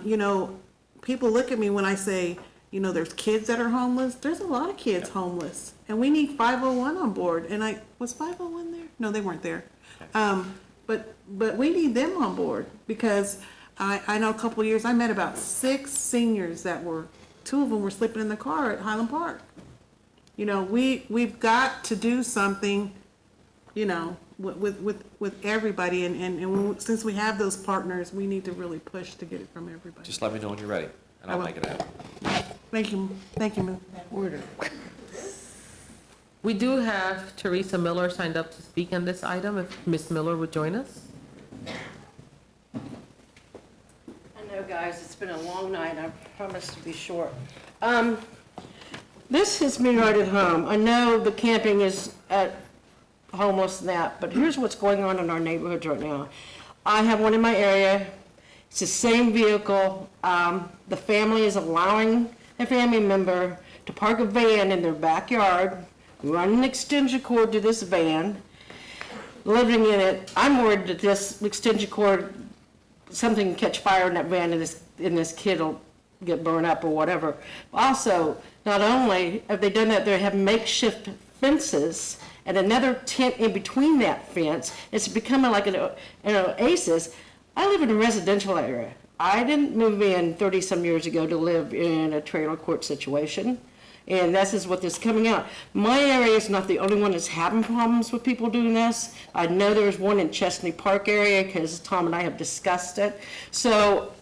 you know, people look at me when I say, you know, there's kids that are homeless. There's a lot of kids homeless. And we need 501 on board. And was 501 there? No, they weren't there. But we need them on board, because I know a couple of years, I met about 6 seniors that were, 2 of them were sleeping in the car at Highland Park. You know, we've got to do something, you know, with everybody, and since we have those partners, we need to really push to get it from everybody. Just let me know when you're ready, and I'll make it happen. Thank you, Ms. Order. We do have Teresa Miller signed up to speak on this item, if Ms. Miller would join us. I know, guys, it's been a long night. I promise to be short. This hits me right at home. I know the camping is at homeless and that, but here's what's going on in our neighborhoods right now. I have one in my area. It's the same vehicle. The family is allowing a family member to park a van in their backyard, run an extension cord to this van, living in it. I'm worried that this extension cord, something can catch fire in that van and this kid will get burned up or whatever. Also, not only have they done that, they have makeshift fences and another tent in between that fence. It's becoming like an oasis. I live in a residential area. I didn't move in 30-some years ago to live in a trailer court situation, and this is what is coming out. My area is not the only one that's having problems with people doing this. I know there's one in Chesney Park area, because Tom and I have discussed it. So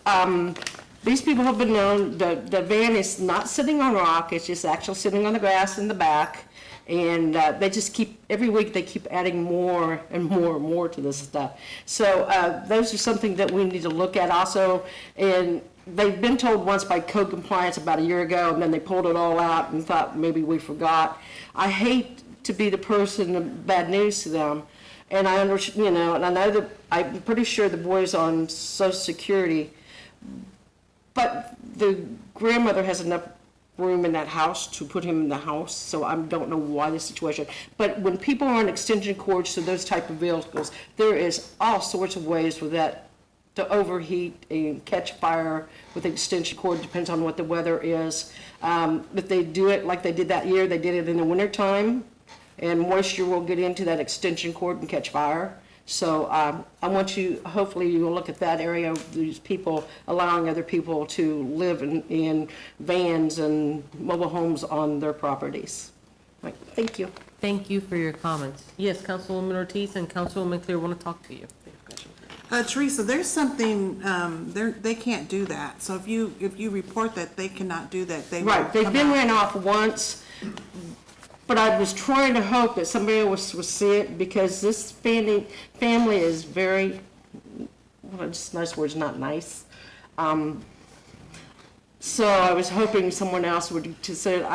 these people have been known, the van is not sitting on rock, it's just actually sitting on the grass in the back. And they just every week they keep adding more and more and more to this stuff. So those are something that we need to look at also. And they've been told once by code compliance about a year ago, and then they pulled it all out and thought maybe we forgot. I hate to be the person of bad news to them. And I understand, you know, and I know that I'm pretty sure the boy's on Social Security, but the grandmother has enough room in that house to put him in the house, so I don't know why the situation. But when people are on extension cords to those type of vehicles, there is all sorts of ways for that to overheat and catch fire with the extension cord, depends on what the weather is. If they do it like they did that year, they did it in the wintertime, and moisture will get into that extension cord and catch fire. So I want you, hopefully you will look at that area of these people allowing other people to live in vans and mobile homes on their properties. Right, thank you. Thank you for your comments. Yes, Councilwoman Ortiz and Councilwoman Clear want to talk to you. Teresa, there's something, they can't do that. So if you report that they cannot do that, they will Right, they've come been out. ran off once, but I was trying to hope that somebody else would see it, because this family is very, well, just nice words, not nice. So I was hoping someone else would to say it.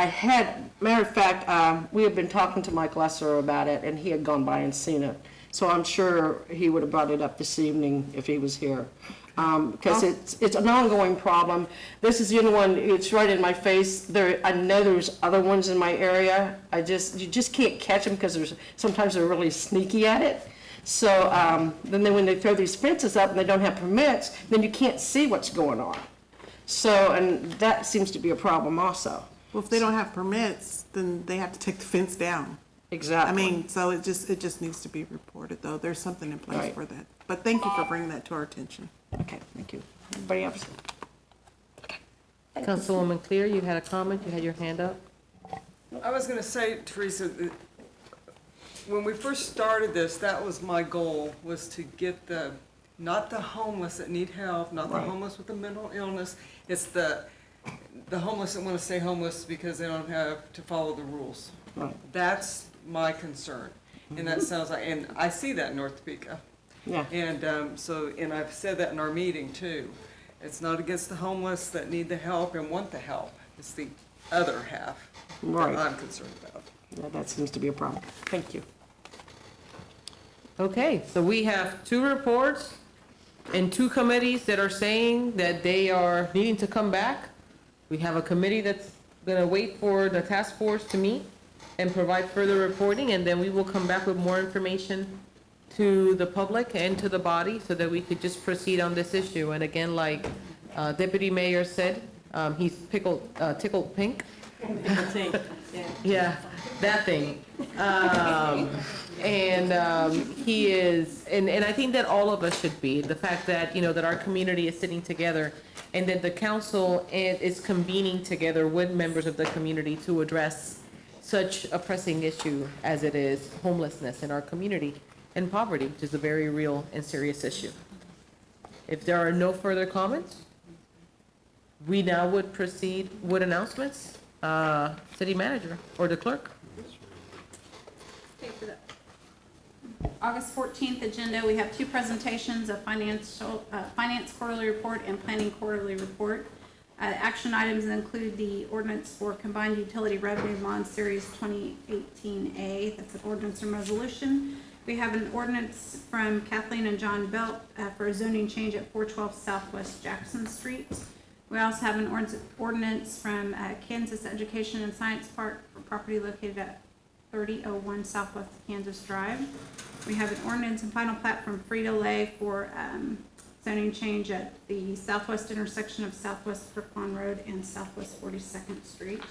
Matter of fact, we had been talking to Mike Lesser about it, and he had gone by and seen it. So I'm sure he would have brought it up this evening if he was here. because it's an ongoing problem. This is the only one, it's right in my face. I know there's other ones in my area. You just can't catch them because sometimes they're really sneaky at it. So, then when they throw these fences up and they don't have permits, then you can't see what's going on. So, and that seems to be a problem also. Well, if they don't have permits, then they have to take the fence down. Exactly. I mean, so it just needs to be reported, though. There's something in place Right. for that. But thank you for bringing that to our attention. Okay, thank you. Anybody else? Councilwoman Clear, you had a comment, you had your hand up? I was gonna say, Teresa, that when we first started this, that was my goal, was to get not the homeless that need help, not the homeless with a mental illness, it's the homeless that wanna stay homeless because they don't have to follow the rules. Right. That's my concern, and that sounds like, and I see that in North Topeka. Yeah. And and I've said that in our meeting too. It's not against the homeless that need the help and want the help. It's the other half Right. that I'm concerned about. Yeah, that seems to be a problem. Thank you. Okay, so we have 2 reports and 2 committees that are saying that they are needing to come back. We have a committee that's gonna wait for the task force to meet and provide further reporting, and then we will come back with more information to the public and to the body so that we could just proceed on this issue. And again, like Deputy Mayor said, he's tickled pink. Yeah, that thing. He is, and I think that all of us should be, the fact that, that our community is sitting together and that the council is convening together with members of the community to address such a pressing issue as it is homelessness in our community and poverty, which is a very real and serious issue. If there are no further comments, we now would proceed with announcements. City manager or the clerk. Okay, for the August 14th agenda, we have 2 presentations, a finance quarterly report and planning quarterly report. Action items include the ordinance for combined utility revenue bond series 2018A. That's an ordinance and resolution. We have an ordinance from Kathleen and John Belt for a zoning change at 412 Southwest Jackson Street. We also have an ordinance from Kansas Education and Science Park for property located at 3001 Southwest Kansas Drive. We have an ordinance and final plat from Frito-Lay for zoning change at the southwest intersection of Southwest Kirkland Road and Southwest 42nd Street.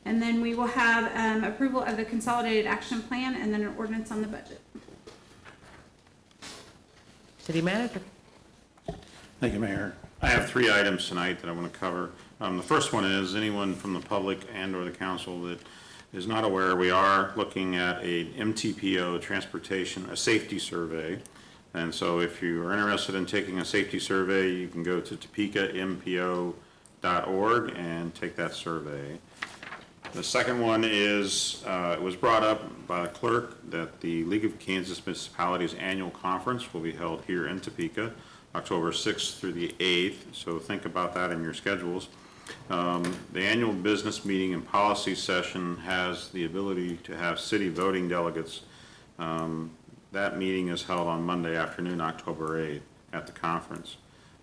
And then we will have approval of the consolidated action plan and then an ordinance on the budget. City manager. Thank you, Mayor. I have 3 items tonight that I want to cover. The first one is anyone from the public and/or the council that is not aware, we are looking at a MTPO a safety survey. And so if you are interested in taking a safety survey, you can go to topeka.mpo.org and take that survey. The second one is, it was brought up by the clerk that the League of Kansas Municipalities Annual Conference will be held here in Topeka, October 6th through the 8th, so think about that in your schedules. The annual business meeting and policy session has the ability to have city voting delegates. That meeting is held on Monday afternoon, October 8th at the conference.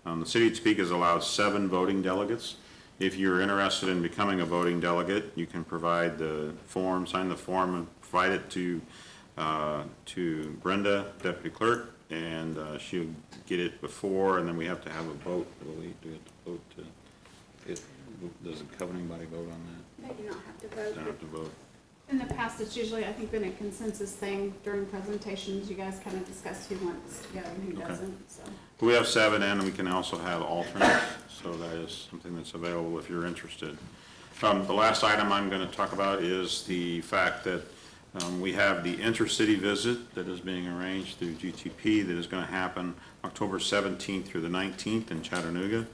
The city of Topeka has allowed 7 voting delegates. If you're interested in becoming a voting delegate, you can provide the form, sign the form, and provide it to Brenda, Deputy Clerk, and she'll get it before, and then we have to have a vote. Do we have to vote does the governing body vote on that? They do not have to vote. Don't have to vote. In the past, it's usually, I think, been a consensus thing during presentations. You guys kind of discuss who wants to go and who doesn't, so. We have 7 in, and we can also have alternates, so that is something that's available if you're interested. The last item I'm going to talk about is the fact that we have the intercity visit that is being arranged through GTP that is going to happen October 17th through the 19th in Chattanooga.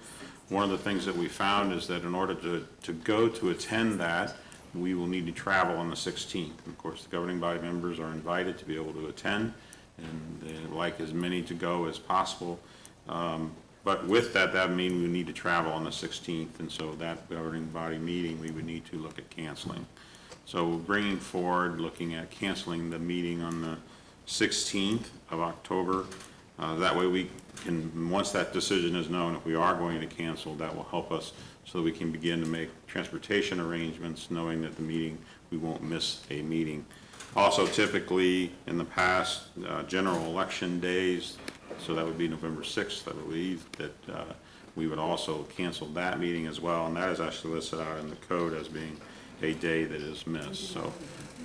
One of the things that we found is that in order to go to attend that, we will need to travel on the 16th. And of course, the governing body members are invited to be able to attend, and they'd like as many to go as possible. But with that, that means we need to travel on the 16th, and so that governing body meeting, we would need to look at canceling. So we're bringing forward, looking at canceling the meeting on the 16th of October. That way we can, once that decision is known, if we are going to cancel, that will help us so that we can begin to make transportation arrangements, knowing that the meeting, we won't miss a meeting. Also, typically, in the past, general election days, so that would be November 6th, I believe, that we would also cancel that meeting as well, and that is actually listed out in the code as being a day that is missed. So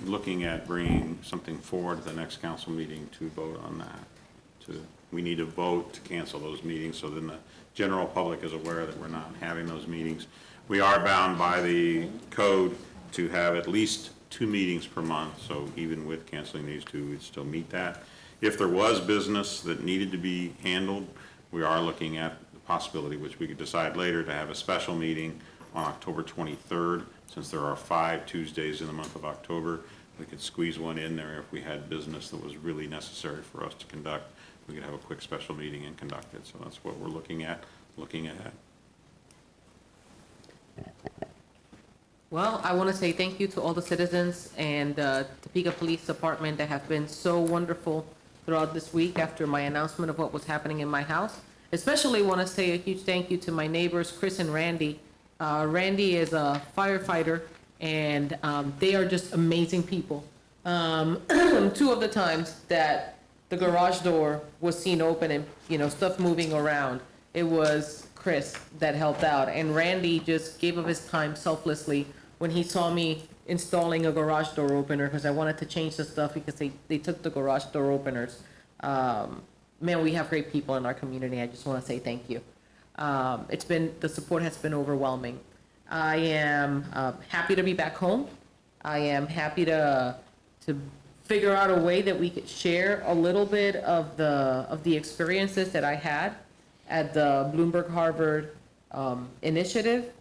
looking at bringing something forward to the next council meeting to vote on that. We need to vote to cancel those meetings, so then the general public is aware that we're not having those meetings. We are bound by the code to have at least 2 meetings per month, so even with canceling these 2, we'd still meet that. If there was business that needed to be handled, we are looking at the possibility, which we could decide later, to have a special meeting on October 23rd. Since there are 5 Tuesdays in the month of October, we could squeeze one in there if we had business that was really necessary for us to conduct. We could have a quick special meeting and conduct it. So that's what we're looking at, looking ahead. Well, I want to say thank you to all the citizens and the Topeka Police Department that have been so wonderful throughout this week after my announcement of what was happening in my house. Especially want to say a huge thank you to my neighbors, Chris and Randy. Randy is a firefighter, and they are just amazing people. 2 of the times that the garage door was seen open and, you know, stuff moving around, it was Chris that helped out. And Randy just gave of his time selflessly when he saw me installing a garage door opener, because I wanted to change the stuff because they took the garage door openers. Man, we have great people in our community. I just want to say thank you. The support has been overwhelming. I am happy to be back home. I am happy to figure out a way that we could share a little bit of the experiences that I had at the Bloomberg Harvard initiative.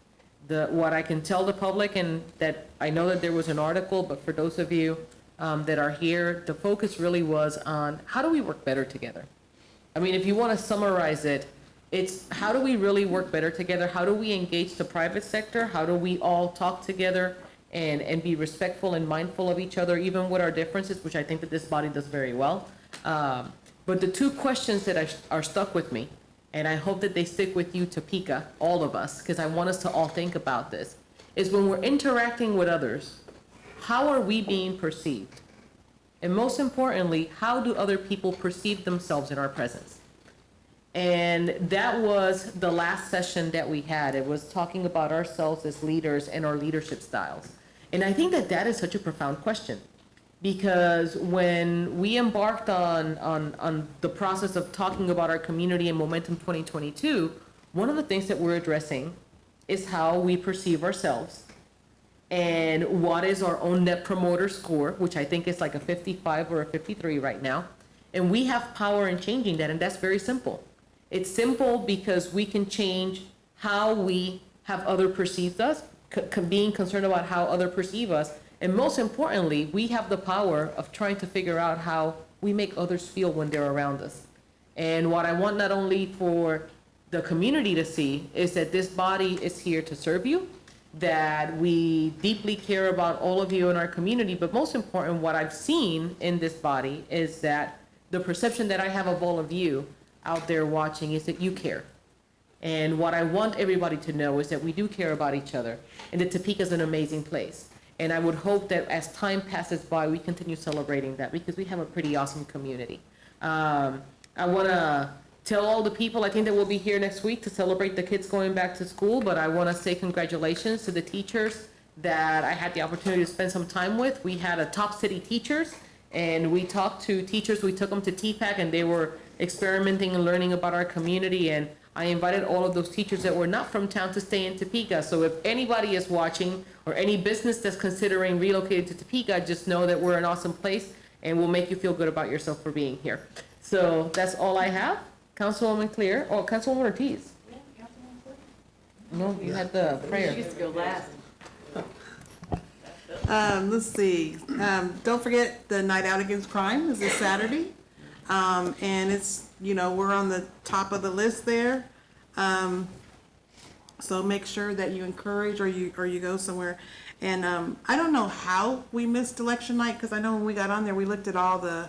What I can tell the public, and that I know that there was an article, but for those of you that are here, the focus really was on how do we work better together? I mean, if you want to summarize it, it's how do we really work better together? How do we engage the private sector? How do we all talk together and be respectful and mindful of each other, even with our differences, which I think that this body does very well. But the 2 questions that are stuck with me, and I hope that they stick with you, Topeka, all of us, because I want us to all think about this, is when we're interacting with others, how are we being perceived? And most importantly, how do other people perceive themselves in our presence? And that was the last session that we had. It was talking about ourselves as leaders and our leadership styles. And I think that that is such a profound question, because when we embarked on the process of talking about our community and Momentum 2022, one of the things that we're addressing is how we perceive ourselves and what is our own net promoter score, which I think is like a 55 or a 53 right now. And we have power in changing that, and that's very simple. It's simple because we can change how we have other perceive us, being concerned about how other perceive us. And most importantly, we have the power of trying to figure out how we make others feel when they're around us. And what I want not only for the community to see is that this body is here to serve you, that we deeply care about all of you in our community, but most important, what I've seen in this body is that the perception that I have of all of you out there watching is that you care. And what I want everybody to know is that we do care about each other, and that Topeka is an amazing place. And I would hope that as time passes by, we continue celebrating that, because we have a pretty awesome community. I want to tell all the people, I think that we'll be here next week to celebrate the kids going back to school, but I want to say congratulations to the teachers that I had the opportunity to spend some time with. We had a top city teachers, and we talked to teachers. We took them to TPAC, and they were experimenting and learning about our community. And I invited all of those teachers that were not from town to stay in Topeka. So if anybody is watching, or any business that's considering relocating to Topeka, just know that we're an awesome place, and we'll make you feel good about yourself for being here. So that's all I have. Councilwoman Clear, or Councilwoman Ortiz? No, you had the prayer. She gets to go last. Let's see, don't forget the Night Out Against Crime is this Saturday. And it's, you know, we're on the top of the list there. So make sure that you encourage or you go somewhere. And I don't know how we missed election night, because I know when we got on there, we looked at all the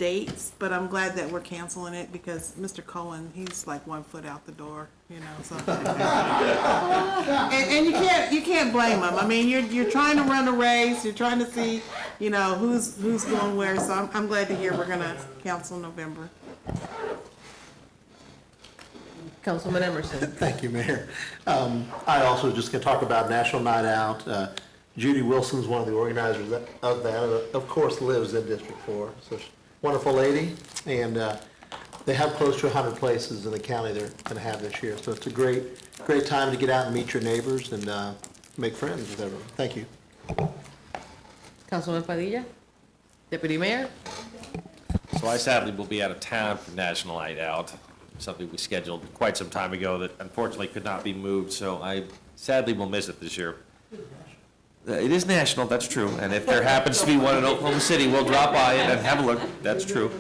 dates, but I'm glad that we're canceling it because Mr. Cohen, he's like 1 foot out the door, you know, so. And you can't blame him. I mean, you're trying to run a race, you're trying to see, you know, who's going where, so I'm glad to hear we're gonna cancel November. Councilman Emerson. Thank you, Mayor. I also just gonna talk about National Night Out. Judy Wilson's one of the organizers of that, of course, lives in District 4. So she's a wonderful lady, and they have close to 100 places in the county they're gonna have this year. So it's a great time to get out and meet your neighbors and make friends with everyone. Thank you. Councilman Padilla? Deputy Mayor? So I sadly will be out of town for National Night Out, something we scheduled quite some time ago that unfortunately could not be moved, so I sadly will miss it this year. It is national, that's true, and if there happens to be one in Oklahoma City, we'll drop by it and have a look, that's true.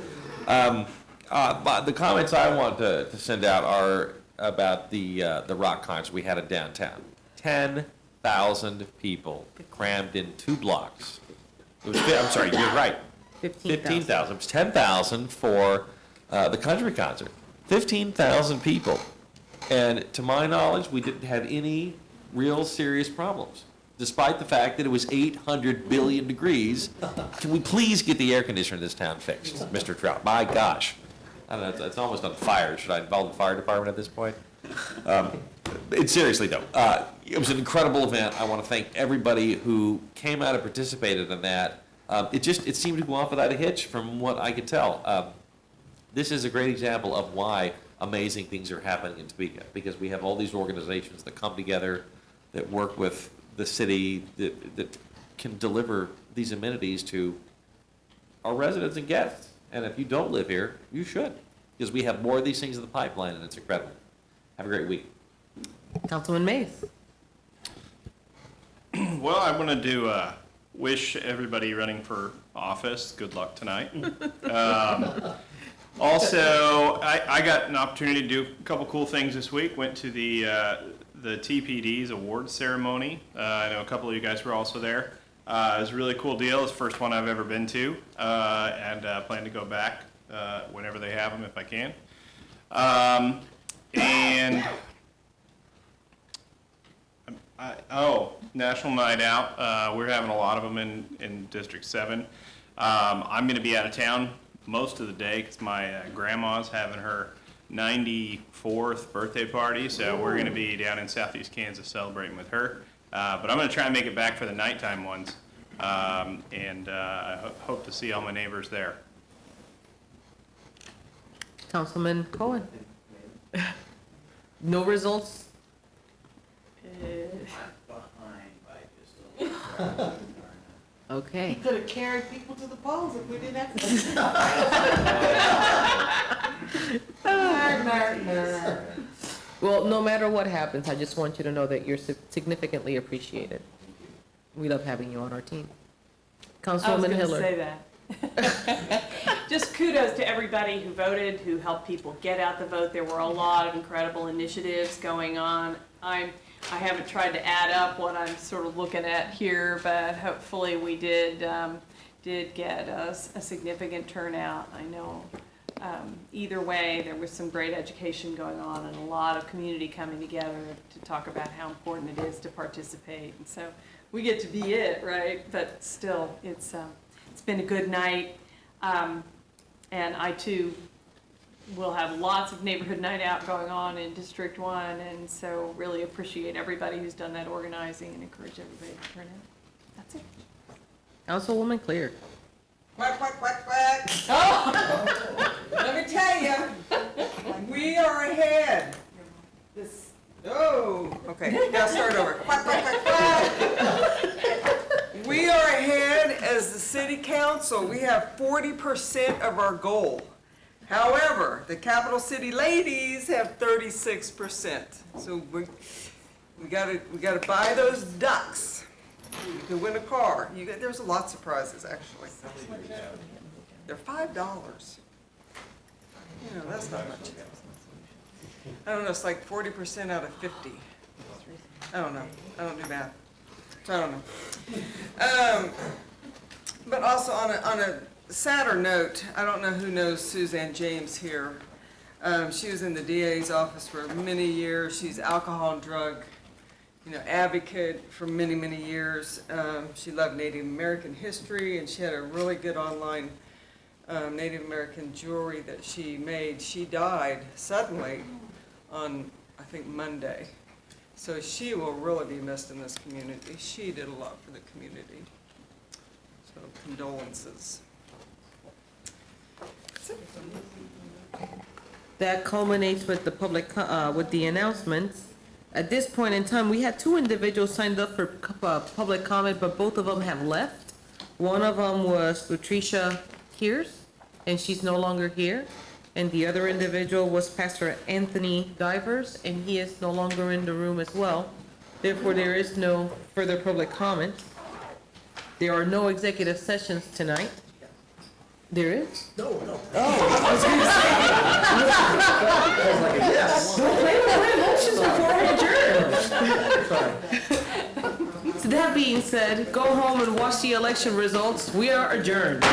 But the comments I want to send out are about the rock concert we had in downtown. 10,000 people crammed in 2 blocks. It was, I'm sorry, you're right. 15,000. It was 10,000 for the country concert. 15,000 people. And to my knowledge, we didn't have any real serious problems, despite the fact that it was 800 billion degrees. Can we please get the air conditioner in this town fixed, Mr. Trout? My gosh. I don't know, it's almost on fire. Should I involve the fire department at this point? Seriously though, it was an incredible event. I want to thank everybody who came out and participated in that. It seemed to go off without a hitch from what I could tell. This is a great example of why amazing things are happening in Topeka, because we have all these organizations that come together, that work with the city, that can deliver these amenities to our residents and guests. And if you don't live here, you should, because we have more of these things in the pipeline, and it's incredible. Have a great week. Councilman Mays. Well, I want to wish everybody running for office good luck tonight. Also, I got an opportunity to do a couple cool things this week. Went to the TPD's awards ceremony. I know a couple of you guys were also there. It was a really cool deal. It's the first one I've ever been to, and plan to go back whenever they have them if I can. National Night Out. We're having a lot of them in District 7. I'm going to be out of town most of the day because my grandma's having her 94th birthday party, so we're going to be down in southeast Kansas celebrating with her. But I'm going to try and make it back for the nighttime ones, and I hope to see all my neighbors there. Councilman Cohen. No results? Okay. Could have carried people to the polls if we didn't have to. Well, no matter what happens, I just want you to know that you're significantly appreciated. We love having you on our team. Councilwoman Hiller. I was going to say that. Just kudos to everybody who voted, who helped people get out the vote. There were a lot of incredible initiatives going on. I haven't tried to add up what I'm sort of looking at here, but hopefully we did get a significant turnout. I know either way, there was some great education going on and a lot of community coming together to talk about how important it is to participate. And so we get to be it, right? But still, it's been a good night. And I too will have lots of neighborhood night out going on in District 1, and so really appreciate everybody who's done that organizing and encourage everybody to turn out. That's it. Councilwoman Clear. Quack, quack, quack, quack. Oh, let me tell you, we are ahead. Okay, gotta start over. Quack, quack, quack, quack. We are ahead as the city council. We have 40% of our goal. However, the capital city ladies have 36%. So we gotta buy those ducks to win a car. There's lots of prizes actually. They're $5. You know, that's not much. I don't know. It's like 40% out of 50. I don't know. I don't do math. So I don't know. But also on a sadder note, I don't know who knows Suzanne James here. She was in the DA's office for many years. She's alcohol and drug, advocate for many, many years. She loved Native American history, and she had a really good online Native American jewelry that she made. She died suddenly on, I think, Monday. So she will really be missed in this community. She did a lot for the community. So condolences. That culminates with the with the announcements. At this point in time, we had 2 individuals signed up for public comment, but both of them have left. One of them was Latricia Kears, and she's no longer here. And the other individual was Pastor Anthony Divers, and he is no longer in the room as well. Therefore, there is no further public comment. There are no executive sessions tonight. There is? No. Oh, I was gonna say. Don't play motions before we adjourn. So that being said, go home and watch the election results. We are adjourned.